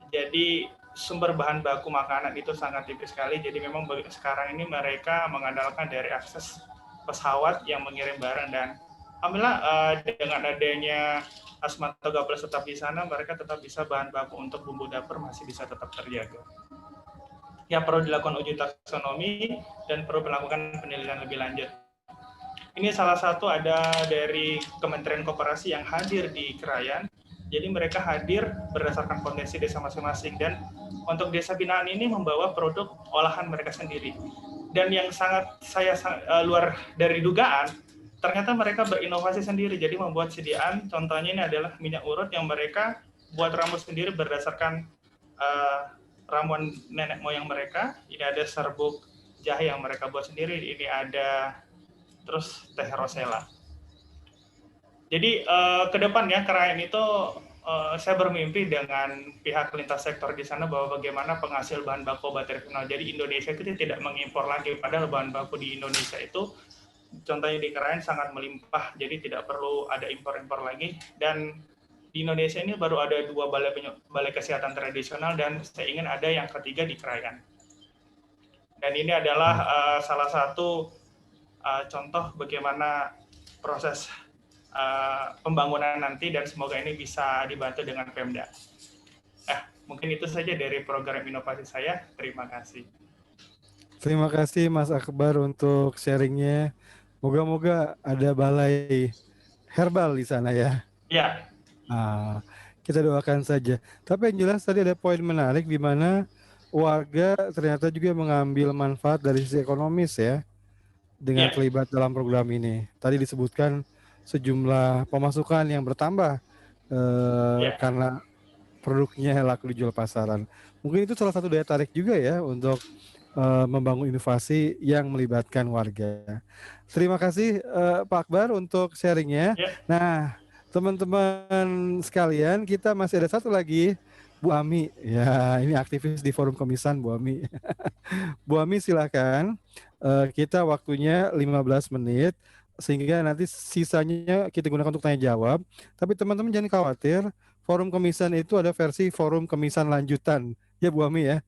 S8: jadi sumber bahan baku makanan itu sangat tipis sekali. Jadi memang sekarang ini mereka mengandalkan dari akses pesawat yang mengirim barang, dan alhamdulillah dengan adanya Asmantoga Plus tetap di sana, mereka tetap bisa bahan baku untuk bumbu dapur masih bisa tetap terjaga. Ya, perlu dilakukan uji taksonomi dan perlu melakukan penelitian lebih lanjut. Ini salah satu ada dari Kementerian Koperasi yang hadir di Krayan. Jadi mereka hadir berdasarkan potensi desa masing-masing, dan untuk desa binaan ini membawa produk olahan mereka sendiri. Dan yang sangat saya luar dari dugaan, ternyata mereka berinovasi sendiri, jadi membuat sediaan, contohnya ini adalah minyak urut yang mereka buat ramu sendiri berdasarkan ramuan nenek moyang mereka. Ini ada serbuk jahe yang mereka buat sendiri, ini ada terus teh rosella. Jadi ke depannya Krayan itu saya bermimpi dengan pihak lintas sektor di sana bahwa bagaimana penghasil bahan baku obat tradisional. Jadi Indonesia itu tidak mengimpor lagi, padahal bahan baku di Indonesia itu contohnya di Krayan sangat melimpah, jadi tidak perlu ada impor-impor lagi. Dan di Indonesia ini baru ada 2 balai kesehatan tradisional, dan saya ingin ada yang ketiga di Krayan. Dan ini adalah salah satu contoh bagaimana proses pembangunan nanti, dan semoga ini bisa dibantu dengan Pemda. Mungkin itu saja dari program inovasi saya. Terima kasih.
S1: Terima kasih Mas Akbar untuk sharingnya. Moga-moga ada balai herbal di sana ya.
S8: Ya.
S1: Kita doakan saja. Tapi yang jelas tadi ada poin menarik di mana warga ternyata juga mengambil manfaat dari sisi ekonomis ya, dengan terlibat dalam program ini. Tadi disebutkan sejumlah pemasukan yang bertambah karena produknya laku dijual pasaran. Mungkin itu salah satu daya tarik juga ya untuk membangun inovasi yang melibatkan warga. Terima kasih Pak Akbar untuk sharingnya. Nah, teman-teman sekalian, kita masih ada satu lagi, Bu Ami. Ya, ini aktivis di Forum Kemisan, Bu Ami. Bu Ami silakan. Kita waktunya 15 menit, sehingga nanti sisanya kita gunakan untuk tanya jawab. Tapi teman-teman jangan khawatir, Forum Kemisan itu ada versi Forum Kemisan lanjutan. Ya Bu Ami ya,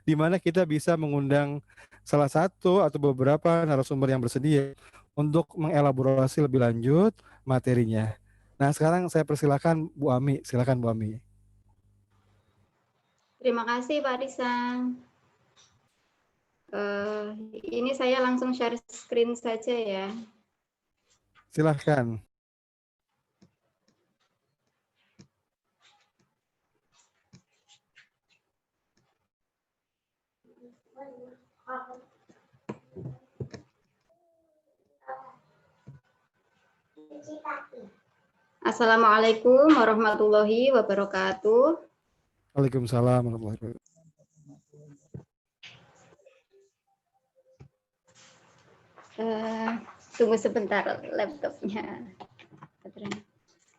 S1: di mana kita bisa mengundang salah satu atau beberapa narasumber yang bersedia untuk mengelaborasi lebih lanjut materinya. Nah, sekarang saya persilakan Bu Ami. Silakan Bu Ami.
S6: Terima kasih Pak Risang. Ini saya langsung share screen saja ya.
S1: Silakan.
S6: Assalamualaikum warahmatullahi wabarakatuh.
S1: Waalaikumsalam warahmatullahi wabarakatuh.
S6: Tunggu sebentar laptopnya.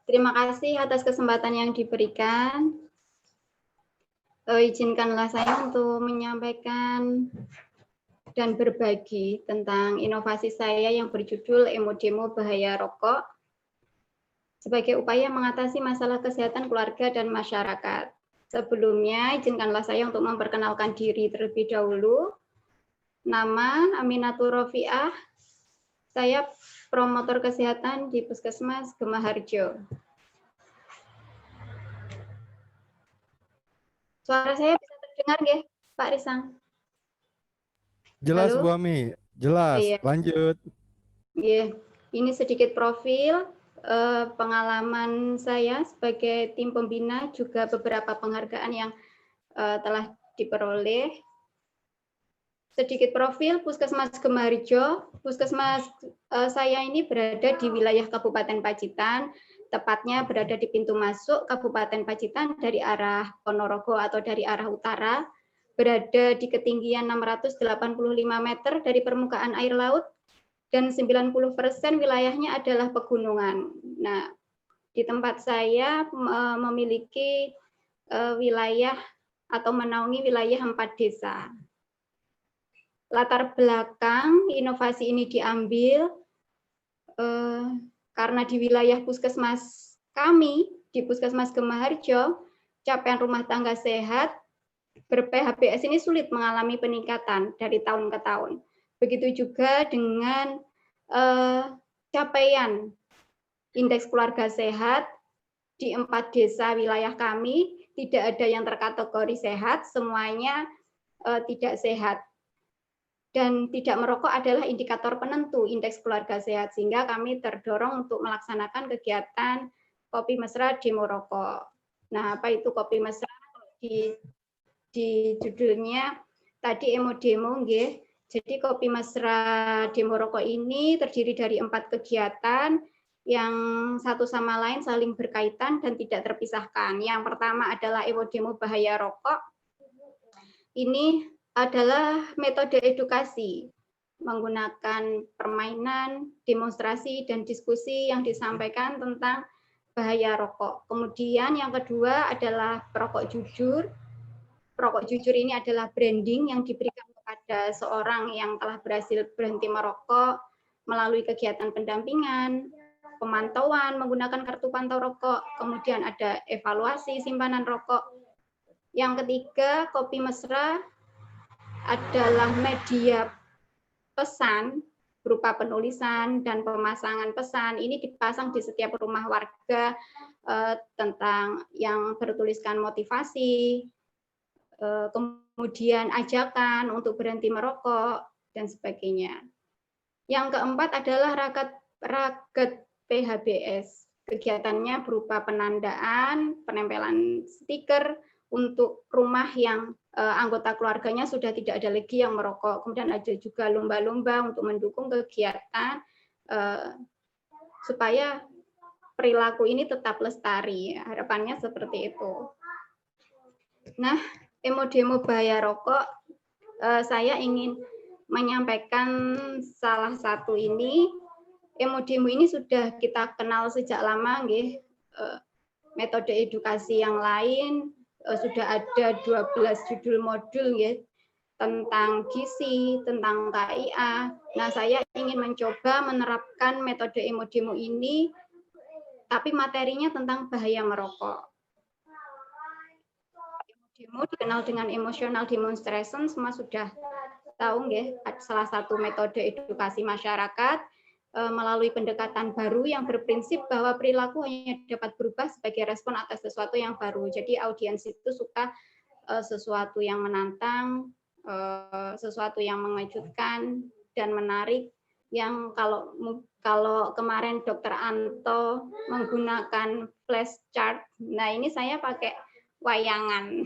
S6: Terima kasih atas kesempatan yang diberikan. Izinkanlah saya untuk menyampaikan dan berbagi tentang inovasi saya yang berjudul Emo-Demo Bahaya Rokok sebagai upaya mengatasi masalah kesehatan keluarga dan masyarakat. Sebelumnya, izinkanlah saya untuk memperkenalkan diri terlebih dahulu. Nama Aminatur Rofiah, saya promotor kesehatan di Puskesmas Gemaharjo. Suara saya bisa terdengar nggih? Pak Risang.
S1: Jelas
S6: Halo?
S1: Bu Ami, jelas.
S6: Iya.
S1: Lanjut.
S6: Iya, ini sedikit profil pengalaman saya sebagai tim pembina, juga beberapa penghargaan yang telah diperoleh. Sedikit profil Puskesmas Gemarjo. Puskesmas saya ini berada di wilayah Kabupaten Pacitan, tepatnya berada di pintu masuk Kabupaten Pacitan dari arah Ponorogo atau dari arah utara, berada di ketinggian 685 meter dari permukaan air laut, dan 90% wilayahnya adalah pegunungan. Nah, di tempat saya memiliki wilayah atau menaungi wilayah 4 desa. Latar belakang inovasi ini diambil karena di wilayah puskesmas kami, di Puskesmas Gemarjo, capaian rumah tangga sehat ber-PHBS ini sulit mengalami peningkatan dari tahun ke tahun. Begitu juga dengan capaian indeks keluarga sehat di 4 desa wilayah kami, tidak ada yang terkategori sehat, semuanya tidak sehat. Dan tidak merokok adalah indikator penentu indeks keluarga sehat, sehingga kami terdorong untuk melaksanakan kegiatan Kopi Mesra Demo Rokok. Nah, apa itu Kopi Mesra? Di judulnya tadi emo-demo, nggih. Jadi Kopi Mesra Demo Rokok ini terdiri dari 4 kegiatan yang satu sama lain saling berkaitan dan tidak terpisahkan. Yang pertama adalah emo-demo bahaya rokok. Ini adalah metode edukasi menggunakan permainan, demonstrasi, dan diskusi yang disampaikan tentang bahaya rokok. Kemudian yang kedua adalah perokok jujur. Perokok jujur ini adalah branding yang diberikan kepada seorang yang telah berhasil berhenti merokok melalui kegiatan pendampingan, pemantauan menggunakan kartu pantau rokok, kemudian ada evaluasi simpanan rokok. Yang ketiga, Kopi Mesra adalah media pesan berupa penulisan dan pemasangan pesan. Ini dipasang di setiap rumah warga tentang yang bertuliskan motivasi, kemudian ajakan untuk berhenti merokok, dan sebagainya. Yang keempat adalah raket PHBS. Kegiatannya berupa penandaan, penempelan stiker untuk rumah yang anggota keluarganya sudah tidak ada lagi yang merokok. Kemudian ada juga lomba-lomba untuk mendukung kegiatan supaya perilaku ini tetap lestari. Harapannya seperti itu. Nah, emo-demo bahaya rokok, saya ingin menyampaikan salah satu ini. Emo-demo ini sudah kita kenal sejak lama, nggih. Metode edukasi yang lain sudah ada 12 judul modul, nggih, tentang gizi, tentang KIA. Nah, saya ingin mencoba menerapkan metode emo-demo ini, tapi materinya tentang bahaya merokok. Demo dikenal dengan emotional demonstration, semua sudah tahu, nggih, salah satu metode edukasi masyarakat melalui pendekatan baru yang berprinsip bahwa perilaku hanya dapat berubah sebagai respon atas sesuatu yang baru. Jadi audiens itu suka sesuatu yang menantang, sesuatu yang mengejutkan dan menarik. Yang kalau kemarin Dr. Anto menggunakan flash chart, nah ini saya pakai wayangan.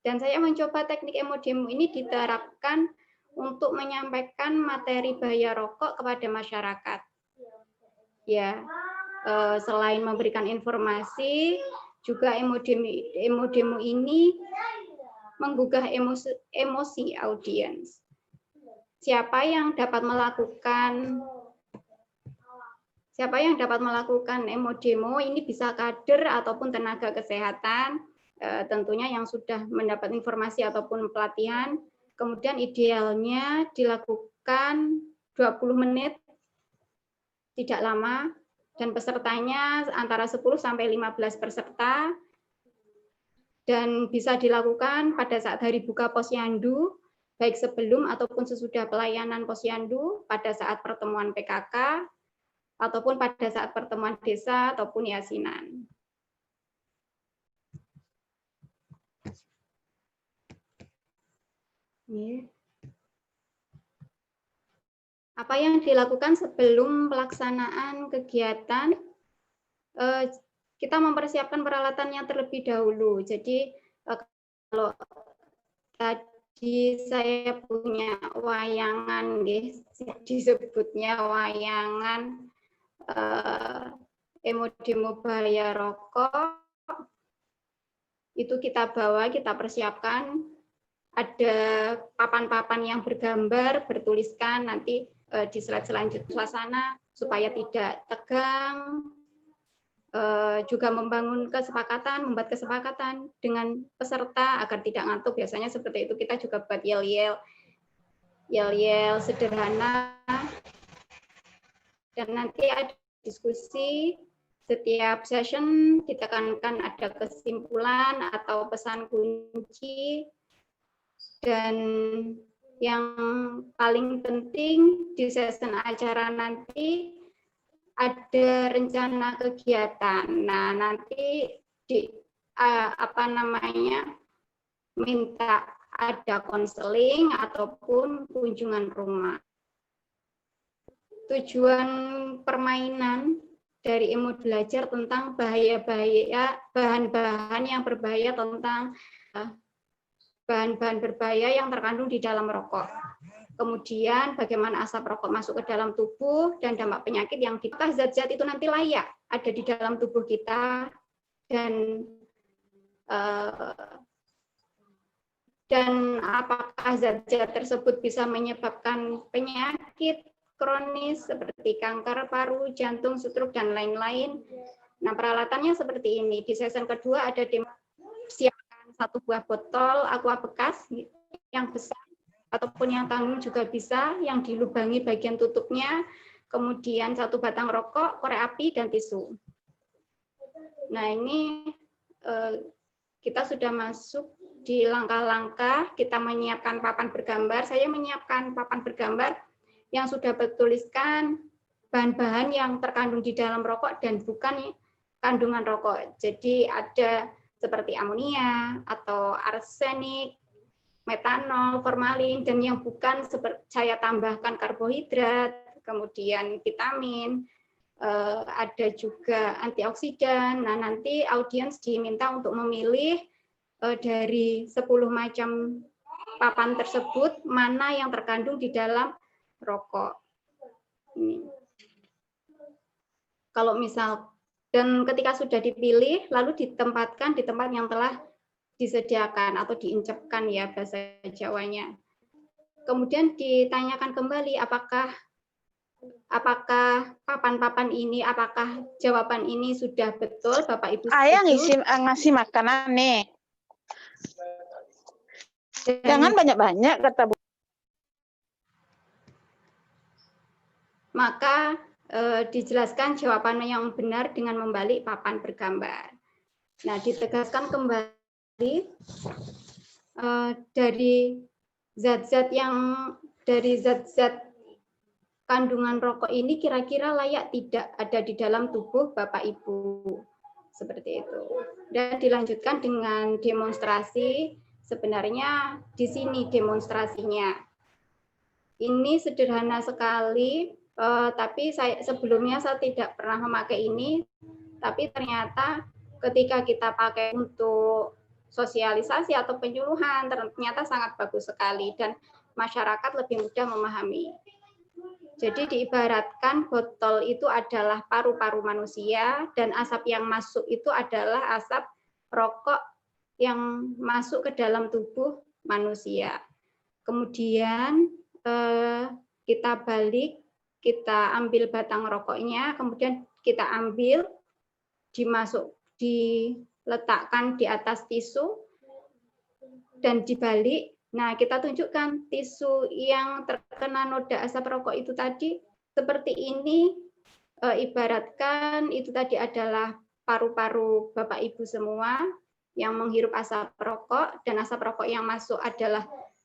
S6: Dan saya mencoba teknik emo-demo ini diterapkan untuk menyampaikan materi bahaya rokok kepada masyarakat. Ya, selain memberikan informasi, juga emo-demo ini menggugah emosi audiens. Siapa yang dapat melakukan emo-demo ini bisa kader ataupun tenaga kesehatan, tentunya yang sudah mendapat informasi ataupun pelatihan. Kemudian idealnya dilakukan 20 menit, tidak lama, dan pesertanya antara 10 sampai 15 peserta, dan bisa dilakukan pada saat hari buka posyandu, baik sebelum ataupun sesudah pelayanan posyandu, pada saat pertemuan PKK, ataupun pada saat pertemuan desa ataupun yasinan. Apa yang dilakukan sebelum pelaksanaan kegiatan? Kita mempersiapkan peralatannya terlebih dahulu. Jadi kalau tadi saya punya wayangan, disebutnya wayangan emo-demo bahaya rokok, itu kita bawa, kita persiapkan. Ada papan-papan yang bergambar, bertuliskan nanti di slide selanjutnya suasana supaya tidak tegang. Juga membangun kesepakatan, membuat kesepakatan dengan peserta agar tidak ngantuk. Biasanya seperti itu. Kita juga buat yel-yel sederhana. Dan nanti ada diskusi. Setiap session ditekankan ada kesimpulan atau pesan kunci. Dan yang paling penting di session acara nanti ada rencana kegiatan. Nah, nanti minta ada konseling ataupun kunjungan rumah. Tujuan permainan dari Emo belajar tentang bahan-bahan yang berbahaya tentang bahan-bahan berbahaya yang terkandung di dalam rokok. Kemudian bagaimana asap rokok masuk ke dalam tubuh dan dampak penyakit yang kita zat-zat itu nanti layak ada di dalam tubuh kita dan apakah zat-zat tersebut bisa menyebabkan penyakit kronis seperti kanker paru, jantung, stroke dan lain-lain. Nah, peralatannya seperti ini. Di session kedua ada siapkan 1 buah botol aqua bekas yang besar ataupun yang tanggung juga bisa, yang dilubangi bagian tutupnya, kemudian 1 batang rokok, korek api, dan tisu. Nah, ini kita sudah masuk di langkah-langkah, kita menyiapkan papan bergambar. Saya menyiapkan papan bergambar yang sudah bertuliskan bahan-bahan yang terkandung di dalam rokok dan bukan kandungan rokok. Jadi ada seperti amonia atau arsenik, metanol, formalin, dan yang bukan seperti saya tambahkan karbohidrat, kemudian vitamin, ada juga antioksidan. Nah, nanti audiens diminta untuk memilih dari 10 macam papan tersebut mana yang terkandung di dalam rokok. Ini. Kalau misal dan ketika sudah dipilih, lalu ditempatkan di tempat yang telah disediakan atau diincepkan ya bahasa Jawanya. Kemudian ditanyakan kembali apakah papan-papan ini, apakah jawaban ini sudah betul, Bapak Ibu setuju?
S9: Ayah ngasih makanan nih. Jangan banyak-banyak kata Bu.
S6: Maka dijelaskan jawabannya yang benar dengan membalik papan bergambar. Nah, ditegaskan kembali dari zat-zat kandungan rokok ini kira-kira layak tidak ada di dalam tubuh Bapak Ibu. Seperti itu. Dan dilanjutkan dengan demonstrasi. Sebenarnya di sini demonstrasinya. Ini sederhana sekali. Tapi sebelumnya saya tidak pernah memakai ini, tapi ternyata ketika kita pakai untuk sosialisasi atau penyuluhan, ternyata sangat bagus sekali dan masyarakat lebih mudah memahami. Jadi diibaratkan botol itu adalah paru-paru manusia dan asap yang masuk itu adalah asap rokok yang masuk ke dalam tubuh manusia. Kemudian kita balik, kita ambil batang rokoknya, kemudian kita ambil, diletakkan di atas tisu, dan dibalik. Nah, kita tunjukkan tisu yang terkena noda asap rokok itu tadi, seperti ini, ibaratkan itu tadi adalah paru-paru Bapak Ibu semua, yang menghirup asap rokok, dan asap rokok yang masuk adalah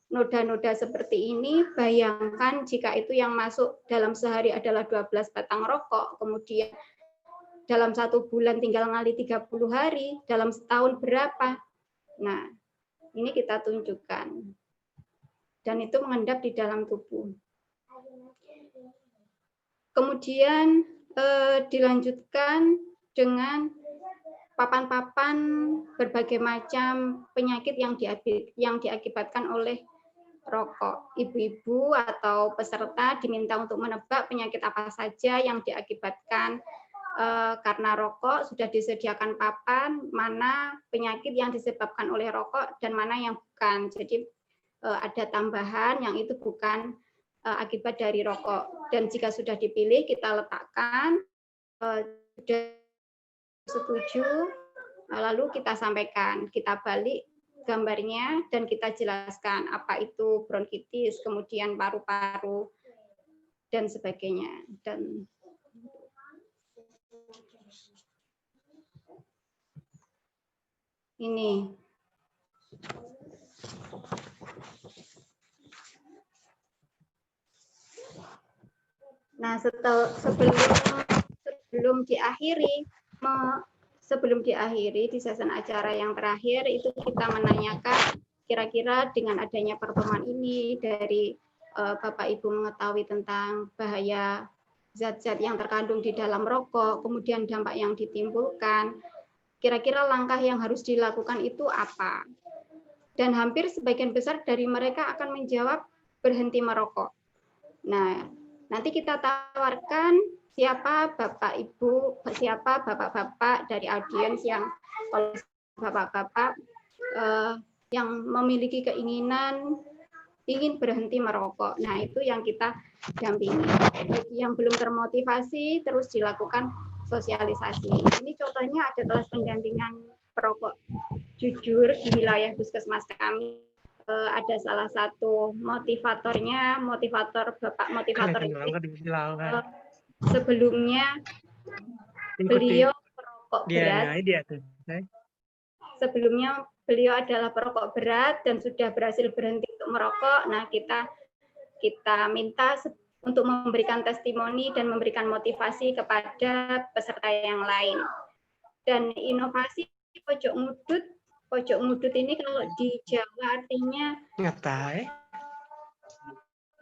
S6: noda-noda seperti ini. Bayangkan jika itu yang masuk dalam sehari adalah 12 batang rokok, kemudian dalam 1 bulan tinggal ngali 30 hari, dalam setahun berapa? Nah, ini kita tunjukkan. dan itu mengendap di dalam tubuh. Kemudian dilanjutkan dengan papan-papan berbagai macam penyakit yang diakibatkan oleh rokok. Ibu-ibu atau peserta diminta untuk menebak penyakit apa saja yang diakibatkan karena rokok. Sudah disediakan papan mana penyakit yang disebabkan oleh rokok dan mana yang bukan. Jadi ada tambahan yang itu bukan akibat dari rokok. Dan jika sudah dipilih, kita letakkan, sudah setuju, lalu kita sampaikan, kita balik gambarnya dan kita jelaskan apa itu bronkitis, kemudian paru-paru dan sebagainya. Dan ini nah sebelum diakhiri di season acara yang terakhir itu kita menanyakan kira-kira dengan adanya pertemuan ini dari Bapak Ibu mengetahui tentang bahaya zat-zat yang terkandung di dalam rokok, kemudian dampak yang ditimbulkan, kira-kira langkah yang harus dilakukan itu apa? Dan hampir sebagian besar dari mereka akan menjawab berhenti merokok. Nah, nanti kita tawarkan siapa Bapak Ibu, siapa Bapak-bapak dari audiens yang Bapak-bapak yang memiliki keinginan ingin berhenti merokok. Nah, itu yang kita dampingi. Bagi yang belum termotivasi, terus dilakukan sosialisasi. Ini contohnya ada kelas pendampingan perokok jujur di wilayah puskesmas kami. Ada salah satu motivatornya, motivator Bapak motivator ini. Sebelumnya beliau perokok berat. Sebelumnya beliau adalah perokok berat dan sudah berhasil berhenti untuk merokok. Nah, kita minta untuk memberikan testimoni dan memberikan motivasi kepada peserta yang lain. Dan inovasi pojok ngudut ini kalau di Jawa artinya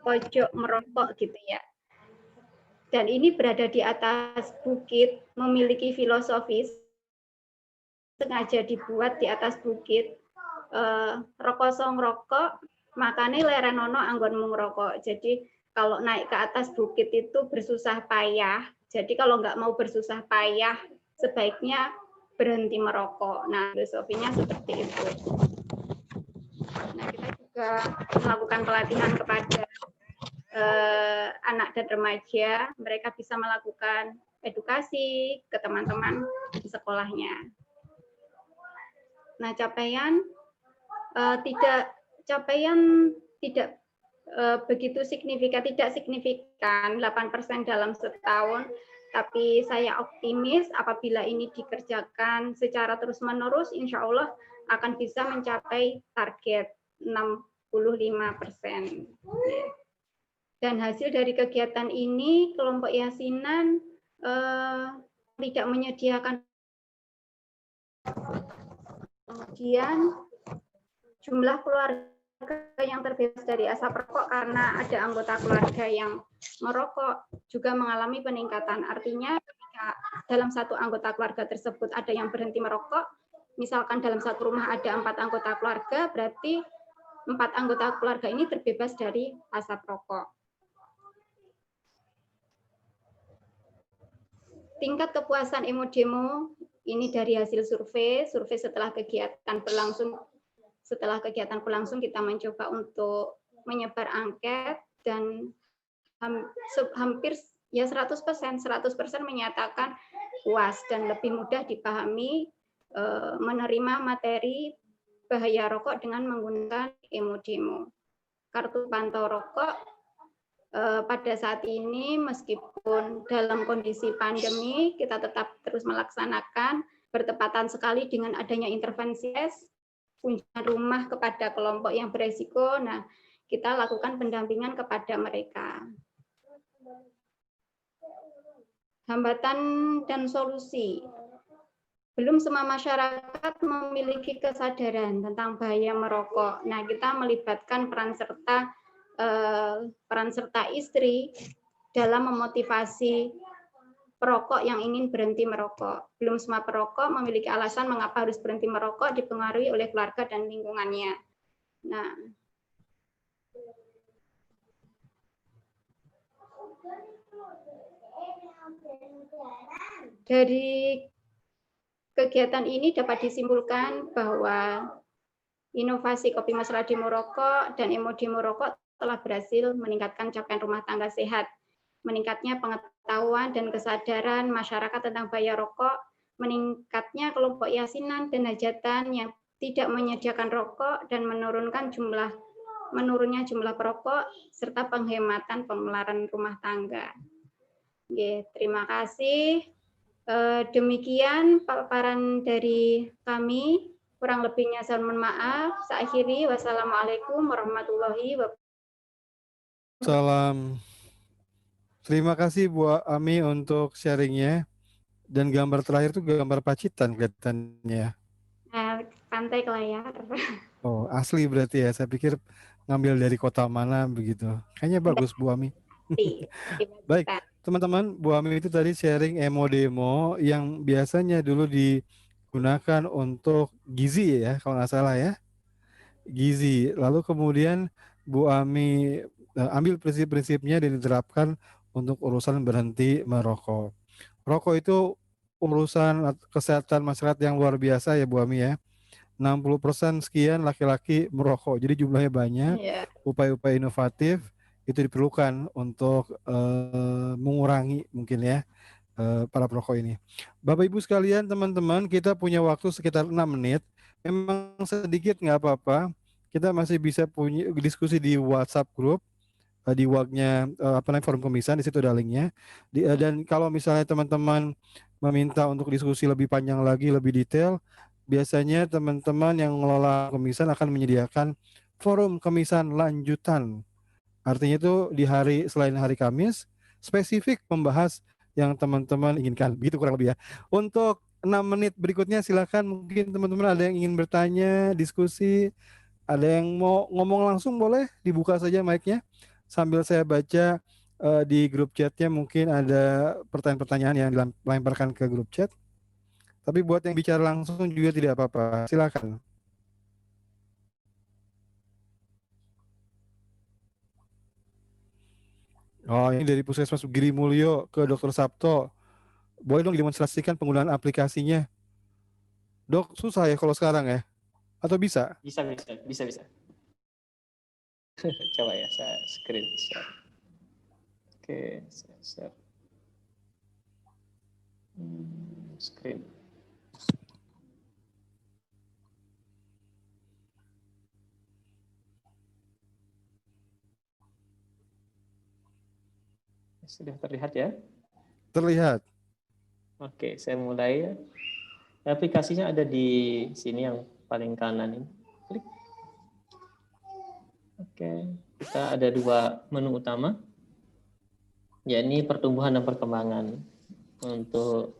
S6: pojok merokok gitu ya. Dan ini berada di atas bukit, memiliki filosofis, sengaja dibuat di atas bukit. Rokok song rokok, makanya lerenono anggonmu ngerokok. Jadi kalau naik ke atas bukit itu bersusah payah. Jadi kalau nggak mau bersusah payah, sebaiknya berhenti merokok. Nah, filosofinya seperti itu. Nah, kita juga melakukan pelatihan kepada anak dan remaja, mereka bisa melakukan edukasi ke teman-teman di sekolahnya. Nah, capaian tidak begitu signifikan, tidak signifikan 8% dalam setahun, tapi saya optimis apabila ini dikerjakan secara terus-menerus, insya Allah akan bisa mencapai target 65%. Dan hasil dari kegiatan ini, kelompok yasinan tidak menyediakan, kemudian jumlah keluarga yang terbebas dari asap rokok karena ada anggota keluarga yang merokok juga mengalami peningkatan. Artinya ketika dalam satu anggota keluarga tersebut ada yang berhenti merokok, misalkan dalam satu rumah ada 4 anggota keluarga, berarti 4 anggota keluarga ini terbebas dari asap rokok. Tingkat kepuasan Emodemo ini dari hasil survei setelah kegiatan berlangsung. Setelah kegiatan berlangsung kita mencoba untuk menyebar angket dan hampir ya 100% menyatakan puas dan lebih mudah dipahami menerima materi bahaya rokok dengan menggunakan Emodemo. Kartu pantau rokok pada saat ini meskipun dalam kondisi pandemi kita tetap terus melaksanakan bertepatan sekali dengan adanya intervensi kunjungan rumah kepada kelompok yang beresiko. Nah, kita lakukan pendampingan kepada mereka. Hambatan dan solusi. belum semua masyarakat memiliki kesadaran tentang bahaya merokok. Nah, kita melibatkan peran serta istri dalam memotivasi perokok yang ingin berhenti merokok. Belum semua perokok memiliki alasan mengapa harus berhenti merokok, dipengaruhi oleh keluarga dan lingkungannya. Nah, dari kegiatan ini dapat disimpulkan bahwa inovasi Kopi Mas Demo Rokok dan Emo Demo Rokok telah berhasil meningkatkan capaian rumah tangga sehat, meningkatnya pengetahuan dan kesadaran masyarakat tentang bahaya rokok, meningkatnya kelompok yasinan dan hajatan yang tidak menyediakan rokok, dan menurunnya jumlah perokok, serta penghematan pengeluaran rumah tangga. Oke, terima kasih. Demikian paparan dari kami. Kurang lebihnya saya mohon maaf. Saya akhiri. Wassalamualaikum warahmatullahi wabarakatuh.
S1: Salam. Terima kasih Bu Ami untuk sharingnya. Dan gambar terakhir itu gambar Pacitan kelihatannya.
S6: Pantai Kelayar.
S1: Oh, asli berarti ya. Saya pikir ngambil dari kota mana begitu. Kayaknya bagus Bu Ami. Baik, teman-teman, Bu Ami itu tadi sharing emo demo yang biasanya dulu digunakan untuk gizi ya, kalau nggak salah ya. Gizi. Lalu kemudian Bu Ami ambil prinsip-prinsipnya dan diterapkan untuk urusan berhenti merokok. Rokok itu urusan kesehatan masyarakat yang luar biasa ya Bu Ami ya. 60% sekian laki-laki merokok. Jadi jumlahnya banyak. Upaya-upaya inovatif itu diperlukan untuk mengurangi mungkin ya para perokok ini. Bapak Ibu sekalian, teman-teman, kita punya waktu sekitar 6 menit. Memang sedikit nggak apa-apa. Kita masih bisa punya diskusi di WhatsApp group, di WA-nya forum kemisan, di situ ada linknya. Dan kalau misalnya teman-teman meminta untuk diskusi lebih panjang lagi, lebih detail, biasanya teman-teman yang mengelola kemisan akan menyediakan forum kemisan lanjutan. Artinya itu di hari selain hari Kamis, spesifik membahas yang teman-teman inginkan. Begitu kurang lebih ya. Untuk 6 menit berikutnya silakan, mungkin teman-teman ada yang ingin bertanya, diskusi, ada yang mau ngomong langsung, boleh dibuka saja mic-nya. Sambil saya baca di grup chatnya mungkin ada pertanyaan-pertanyaan yang dilemparkan ke grup chat. Tapi buat yang bicara langsung juga tidak apa-apa. Silakan. Oh, ini dari Puskesmas Giri Mulyo ke Dr. Sabto. Boleh dong didemonstrasikan penggunaan aplikasinya. Dok, susah ya kalau sekarang ya? Atau bisa?
S3: Bisa. Coba ya, saya screen share. Oke, saya share. Screen. Sudah terlihat ya?
S1: Terlihat.
S3: Oke, saya mulai ya. Aplikasinya ada di sini yang paling kanan ini. Klik. Oke, kita ada 2 menu utama, yakni pertumbuhan dan perkembangan. Untuk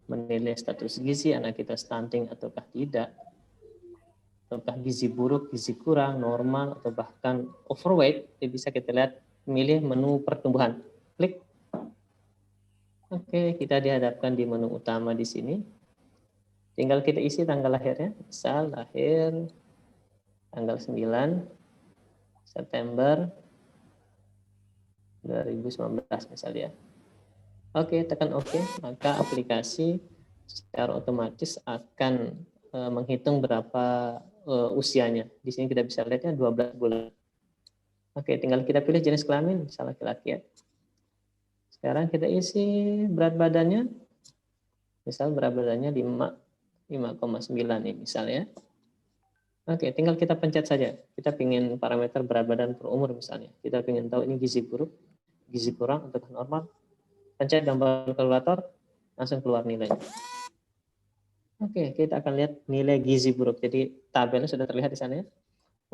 S3: menilai status gizi anak kita stunting ataukah tidak, ataukah gizi buruk, gizi kurang, normal, atau bahkan overweight, bisa kita lihat milih menu pertumbuhan. Klik. Oke, kita dihadapkan di menu utama di sini. Tinggal kita isi tanggal lahirnya. Misal lahir tanggal 9 September 2019 misalnya. Oke, tekan OK, maka aplikasi secara otomatis akan menghitung berapa usianya. Di sini kita bisa lihatnya 12 bulan. Oke, tinggal kita pilih jenis kelamin, misal laki-laki ya. Sekarang kita isi berat badannya, misal berat badannya 5,9 nih misalnya. Oke, tinggal kita pencet saja. Kita ingin parameter berat badan per umur misalnya. Kita ingin tahu ini gizi buruk, gizi kurang, atau normal. Pencet gambar kalkulator, langsung keluar nilainya. Oke, kita akan lihat nilai gizi buruk. Jadi tabelnya sudah terlihat di sana ya.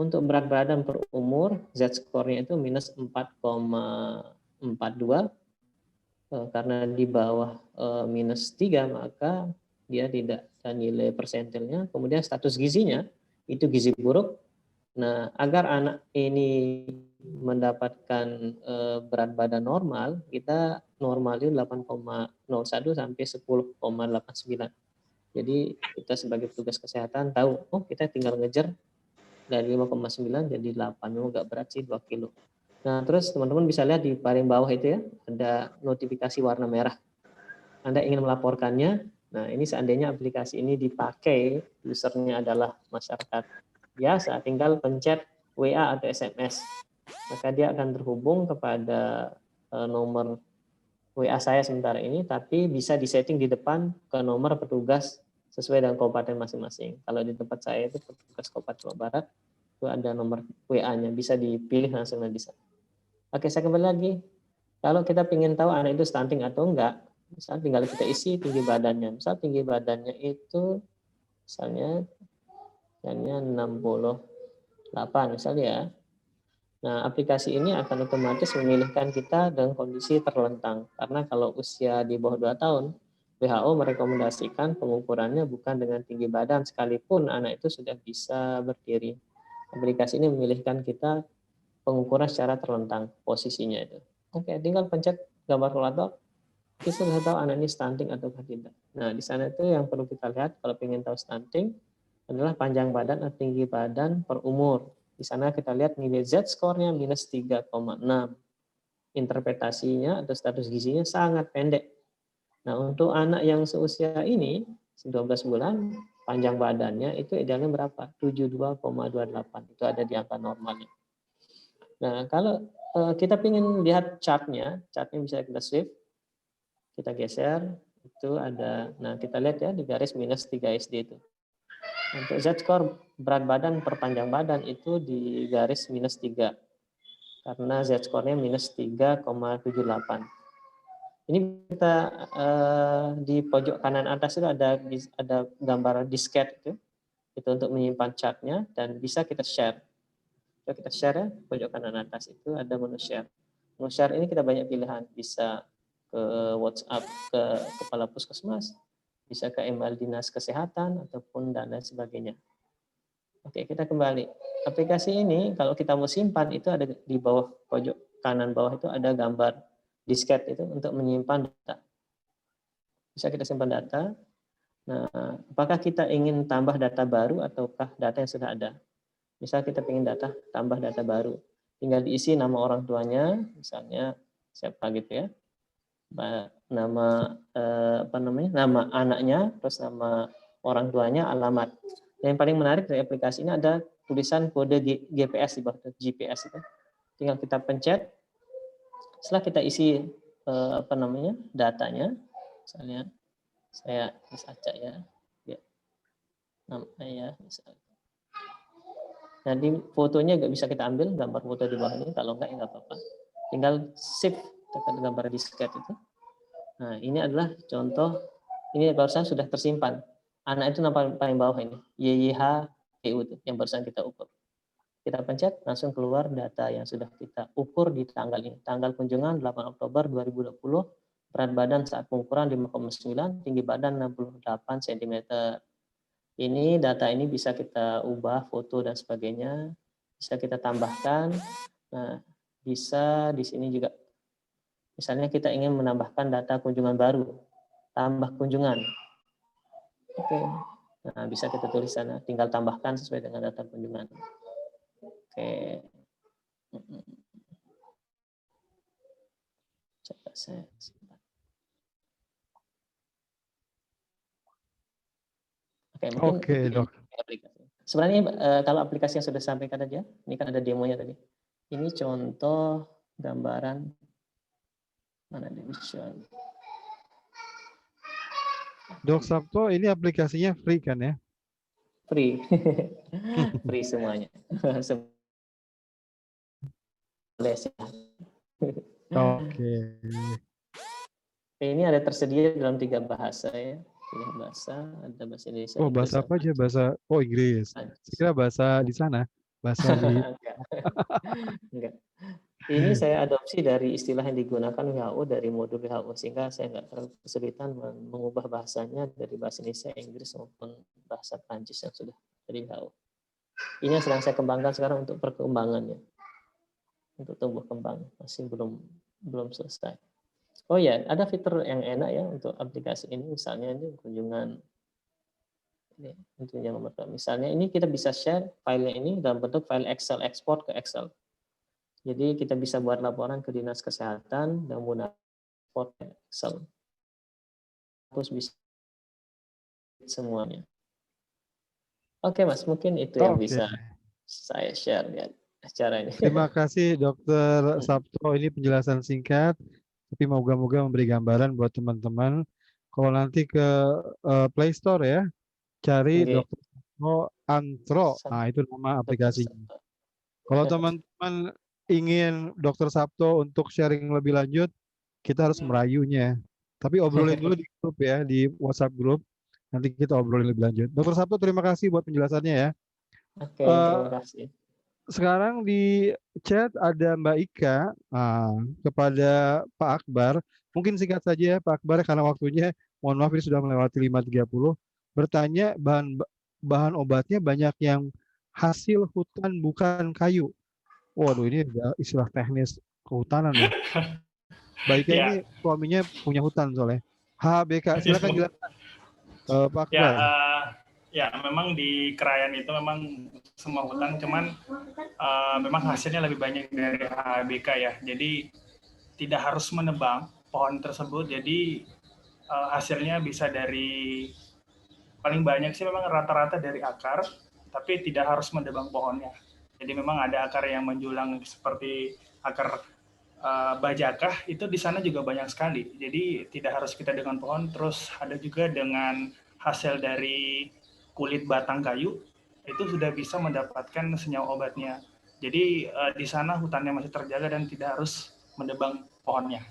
S3: Untuk berat badan per umur, Z-score-nya itu minus 4,42. Karena di bawah minus 3, maka dia tidak ada nilai persentilnya. Kemudian status gizinya itu gizi buruk. Nah, agar anak ini mendapatkan berat badan normal, kita normalin 8,01 sampai 10,89. Jadi kita sebagai petugas kesehatan tahu, oh kita tinggal ngejar dari 5,9 jadi 8, memang nggak berat sih, 2 kilo. Nah, terus teman-teman bisa lihat di paling bawah itu ya, ada notifikasi warna merah. Anda ingin melaporkannya, nah ini seandainya aplikasi ini dipakai, usernya adalah masyarakat biasa, tinggal pencet WA atau SMS. Maka dia akan terhubung kepada nomor WA saya sementara ini, tapi bisa disetting di depan ke nomor petugas sesuai dengan kabupaten masing-masing. Kalau di tempat saya itu petugas Kabupaten Lombok Barat, itu ada nomor WA-nya, bisa dipilih langsung di sana. Oke, saya kembali lagi. Kalau kita ingin tahu anak itu stunting atau enggak, misalnya tinggal kita isi tinggi badannya. Misal tinggi badannya itu misalnya 68 misalnya ya. Nah, aplikasi ini akan otomatis memilihkan kita dengan kondisi terlentang. Karena kalau usia di bawah 2 tahun, WHO merekomendasikan pengukurannya bukan dengan tinggi badan, sekalipun anak itu sudah bisa berdiri. Aplikasi ini memilihkan kita pengukuran secara terlentang posisinya itu. Oke, tinggal pencet gambar kalkulator, kita sudah tahu anak ini stunting atau tidak. Nah, di sana itu yang perlu kita lihat kalau ingin tahu stunting adalah panjang badan atau tinggi badan per umur. Di sana kita lihat nilai Z-score-nya minus 3,6. Interpretasinya atau status gizinya sangat pendek. Nah, untuk anak yang seusia ini, 12 bulan, panjang badannya itu idealnya berapa? 72,28. Itu ada di angka normalnya. Nah, kalau kita ingin lihat chartnya bisa kita swipe, kita geser, itu ada, nah kita lihat ya di garis minus 3 SD itu. Untuk Z-score berat badan per panjang badan itu di garis minus 3, karena Z-score-nya minus 3,78. Ini kita di pojok kanan atas itu ada gambar disket itu untuk menyimpan chartnya dan bisa kita share. Kita share ya, pojok kanan atas itu ada menu share. Menu share ini kita banyak pilihan, bisa ke WhatsApp ke kepala puskesmas, bisa ke email dinas kesehatan ataupun dan lain sebagainya. Oke, kita kembali. Aplikasi ini kalau kita mau simpan itu ada di bawah pojok kanan bawah itu ada gambar disket itu untuk menyimpan data. Bisa kita simpan data. Nah, apakah kita ingin tambah data baru ataukah data yang sudah ada? Misal kita ingin tambah data baru, tinggal diisi nama orang tuanya, misalnya siapa gitu ya, nama nama anaknya, terus nama orang tuanya, alamat. Yang paling menarik dari aplikasi ini ada tulisan kode GPS di bawah GPS itu. Tinggal kita pencet. Setelah kita isi datanya, misalnya saya Acak ya, namanya misalnya. Nah, di fotonya nggak bisa kita ambil gambar foto di bawah ini, kalau nggak ya nggak apa-apa. Tinggal save tekan gambar disket itu. Nah, ini adalah contoh, ini barusan sudah tersimpan. Anak itu nama paling bawah ini, YYHPU itu yang barusan kita ukur. Kita pencet, langsung keluar data yang sudah kita ukur di tanggal ini. Tanggal kunjungan 8 Oktober 2020, berat badan saat pengukuran 5,9, tinggi badan 68 cm. Ini data ini bisa kita ubah foto dan sebagainya, bisa kita tambahkan. Nah, bisa di sini juga. Misalnya kita ingin menambahkan data kunjungan baru, tambah kunjungan. Oke. Nah, bisa kita tulis sana, tinggal tambahkan sesuai dengan data kunjungan. Oke. Coba saya simpan.
S1: Oke, Dok.
S3: Sebenarnya kalau aplikasi yang sudah sampaikan tadi ya, ini kan ada demonya tadi. Ini contoh gambaran mana di visual.
S1: Dok Sabto, ini aplikasinya free kan ya?
S3: Free. Free semuanya.
S1: Oke.
S3: Ini ada tersedia dalam 3 bahasa ya. 3 bahasa, ada bahasa Indonesia.
S1: Oh, bahasa apa aja? Inggris. Saya kira bahasa di sana. Bahasa di...
S3: Enggak. Ini saya adopsi dari istilah yang digunakan WHO dari modul WHO, sehingga saya nggak terlalu kesulitan mengubah bahasanya dari bahasa Indonesia, Inggris maupun bahasa Prancis yang sudah dari WHO. Ini yang sedang saya kembangkan sekarang untuk perkembangannya, untuk tumbuh kembang, masih belum selesai. Oh ya, ada fitur yang enak ya untuk aplikasi ini, misalnya ini kunjungan, ini tentunya nomor 2. Misalnya ini kita bisa share filenya ini dalam bentuk file Excel, ekspor ke Excel. Jadi kita bisa buat laporan ke Dinas Kesehatan dan menggunakan Excel. Terus bisa semuanya. Oke Mas, mungkin itu yang bisa saya share ya acara ini.
S1: Terima kasih Dr. Sabto, ini penjelasan singkat, tapi moga-moga memberi gambaran buat teman-teman. Kalau nanti ke Play Store ya, cari Dr. Sabto Antro, nah itu nama aplikasinya. Kalau teman-teman ingin Dr. Sabto untuk sharing lebih lanjut, kita harus merayunya. Tapi obrolin dulu di grup ya, di WhatsApp grup. Nanti kita obrolin lebih lanjut. Dr. Sabto, terima kasih buat penjelasannya ya.
S3: Oke, terima kasih.
S1: Sekarang di chat ada Mbak Ika kepada Pak Akbar. Mungkin singkat saja Pak Akbar karena waktunya, mohon maaf ini sudah melewati 5.30. Bertanya bahan obatnya banyak yang hasil hutan bukan kayu. Waduh, ini ada istilah teknis kehutanan ya. Baiknya ini suaminya punya hutan soalnya. HBK, silakan jelaskan Pak Akbar.
S8: Ya, memang di Krayan itu memang semua hutan, cuman memang hasilnya lebih banyak dari HBK ya. Jadi tidak harus menebang pohon tersebut. Jadi hasilnya bisa dari paling banyak sih memang rata-rata dari akar, tapi tidak harus menebang pohonnya. Jadi memang ada akar yang menjulang seperti akar bajakah, itu di sana juga banyak sekali. Jadi tidak harus kita dengan pohon, terus ada juga dengan hasil dari kulit batang kayu, itu sudah bisa mendapatkan senyawa obatnya. Jadi di sana hutannya masih terjaga dan tidak harus menebang pohonnya.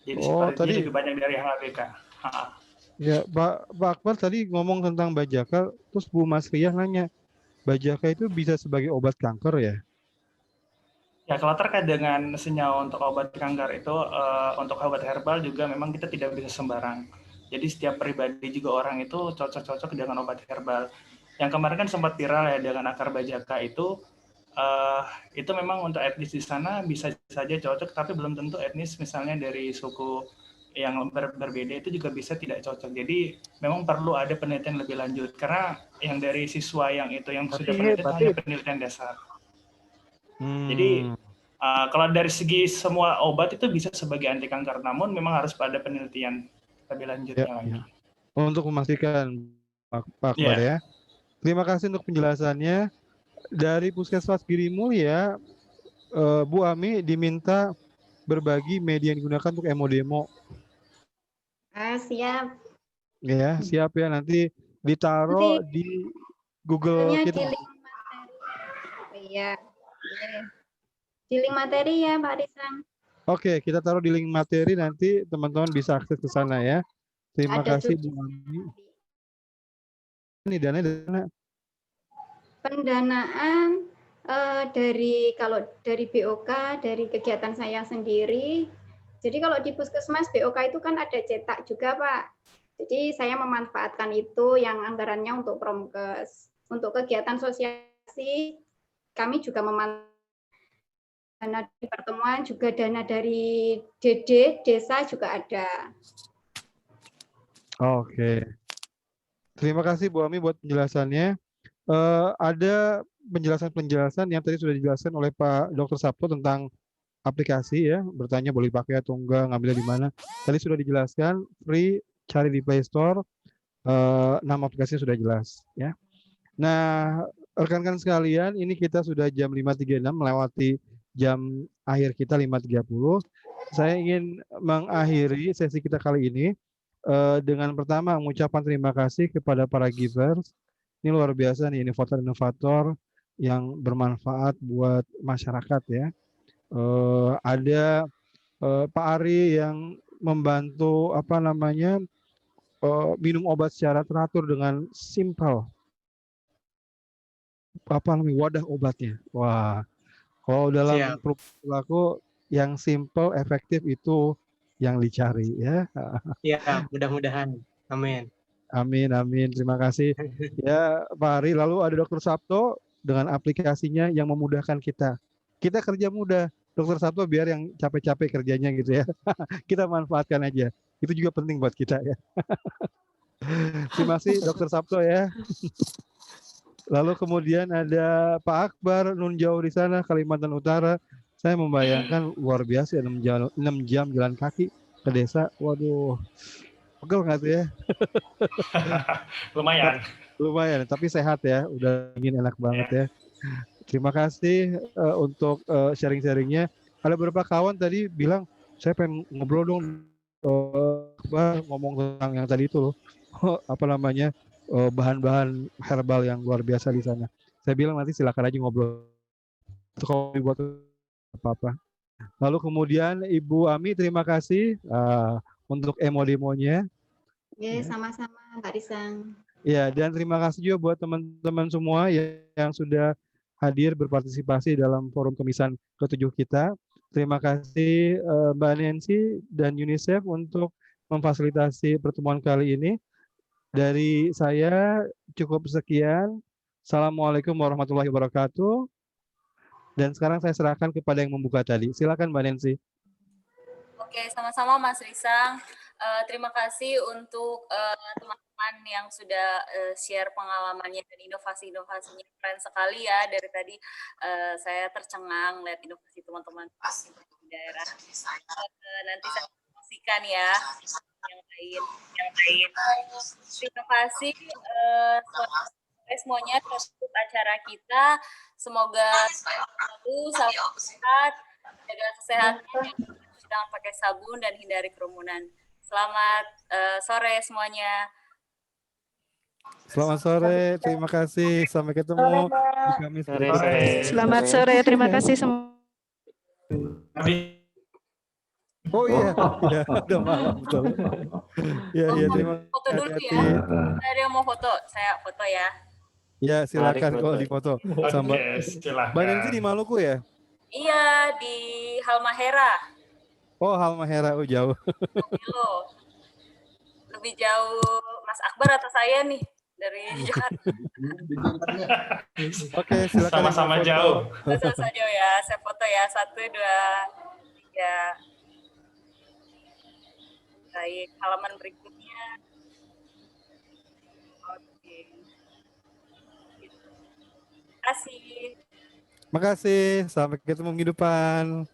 S8: Jadi tadi lebih banyak dari HBK.
S1: Ya, Pak Akbar tadi ngomong tentang bajaka, terus Bu Mas Riah nanya, bajaka itu bisa sebagai obat kanker ya?
S8: Ya, kalau terkait dengan senyawa untuk obat kanker itu, untuk obat herbal juga memang kita tidak bisa sembarang. Jadi setiap pribadi juga orang itu cocok-cocok dengan obat herbal. Yang kemarin kan sempat viral ya dengan akar bajaka itu memang untuk etnis di sana bisa saja cocok, tapi belum tentu etnis misalnya dari suku yang berbeda itu juga bisa tidak cocok. Jadi memang perlu ada penelitian lebih lanjut, karena yang dari siswa yang itu yang sudah penelitian hanya penelitian dasar. Jadi kalau dari segi semua obat itu bisa sebagai anti kanker, namun memang harus pada penelitian lebih lanjutnya lagi.
S1: Untuk memastikan Pak Akbar ya. Terima kasih untuk penjelasannya. Dari Puskesmas Giri Mulia, Bu Ami diminta berbagi media yang digunakan untuk emo-demo.
S6: Siap.
S1: Ya, siap ya, nanti ditaruh di Google kita.
S6: Iya. Di link materi ya Pak Risang.
S1: Oke, kita taruh di link materi, nanti teman-teman bisa akses ke sana ya. Terima kasih Bu Ami. Ini dana
S6: pendanaan kalau dari BOK, dari kegiatan saya sendiri. Jadi kalau di Puskesmas BOK itu kan ada cetak juga Pak. Jadi saya memanfaatkan itu yang anggarannya untuk Promkes. Untuk kegiatan sosialisasi kami juga memanfaatkan dana dari pertemuan, juga dana dari DD, desa juga ada.
S1: Oke. Terima kasih Bu Ami buat penjelasannya. Ada penjelasan-penjelasan yang tadi sudah dijelaskan oleh Pak Dr. Sabto tentang aplikasi ya, bertanya boleh pakai atau enggak, ngambilnya di mana. Tadi sudah dijelaskan, free, cari di Play Store, nama aplikasinya sudah jelas ya. Nah, rekan-rekan sekalian, ini kita sudah jam 5.36 melewati jam akhir kita 5.30. Saya ingin mengakhiri sesi kita kali ini dengan pertama mengucapkan terima kasih kepada para givers. Ini luar biasa nih, inovator-inovator yang bermanfaat buat masyarakat ya. Ada Pak Ari yang membantu minum obat secara teratur dengan simpel. Wadah obatnya. Wah, Kalau dalam
S7: Siap.
S1: perilaku yang simple, efektif itu yang dicari ya.
S7: Ya, mudah-mudahan. Amin.
S1: Amin, amin. Terima kasih. Ya, Pak Ari. Lalu ada Dokter Sabto dengan aplikasinya yang memudahkan kita. Kita kerja mudah. Dokter Sabto biar yang capek-capek kerjanya gitu ya. Kita manfaatkan aja. Itu juga penting buat kita ya. Terima kasih Dokter Sabto ya. Lalu kemudian ada Pak Akbar Nunjau di sana, Kalimantan Utara. Saya membayangkan luar biasa 6 jam jalan kaki ke desa. Waduh, pegel nggak tuh ya?
S8: Lumayan.
S1: Lumayan, tapi sehat ya. Udah ingin enak banget ya. Terima kasih untuk sharing-sharingnya. Ada beberapa kawan tadi bilang, saya pengen ngobrol dong, ngomong tentang yang tadi itu loh. Apa namanya, bahan-bahan herbal yang luar biasa di sana. Saya bilang nanti silakan aja ngobrol. Itu kalau dibuat apa-apa. Lalu kemudian Ibu Ami, terima kasih untuk emo-demonya.
S6: Ya, sama-sama Kak Risang.
S1: Ya, dan terima kasih juga buat teman-teman semua yang sudah hadir berpartisipasi dalam forum kemisan ke-7 kita. Terima kasih Mbak Nancy dan UNICEF untuk memfasilitasi pertemuan kali ini. Dari saya cukup sekian. Assalamualaikum warahmatullahi wabarakatuh. Dan sekarang saya serahkan kepada yang membuka tadi. Silakan Mbak Nancy.
S2: Oke, sama-sama Mas Risang. Terima kasih untuk teman-teman yang sudah share pengalamannya dan inovasi-inovasinya. Keren sekali ya, dari tadi saya tercengang lihat inovasi teman-teman di daerah. Nanti saya promosikan ya yang lain. Terima kasih semuanya untuk acara kita. Semoga selalu sehat, jaga kesehatan, jangan pakai sabun dan hindari kerumunan. Selamat sore semuanya.
S1: Selamat sore, terima kasih. Sampai ketemu di Kamis berikutnya.
S9: Selamat sore, terima kasih semua.
S1: Oh iya, ya, udah malam betul. Ya, terima kasih.
S2: Foto dulu ya. Ada yang mau foto, saya foto ya.
S1: Ya, silakan kalau difoto sama
S8: silakan.
S1: Mbak Nancy di Maluku ya?
S2: Iya, di Halmahera.
S1: Oh, Halmahera, jauh.
S2: Lebih jauh Mas Akbar atau saya nih dari Jakarta.
S1: Oke, silakan.
S8: Sama-sama jauh.
S2: Sama-sama jauh ya. Saya foto ya. 1, 2, 3. Baik, halaman berikutnya. Oke. Terima kasih.
S1: Makasih, sampai ketemu minggu depan.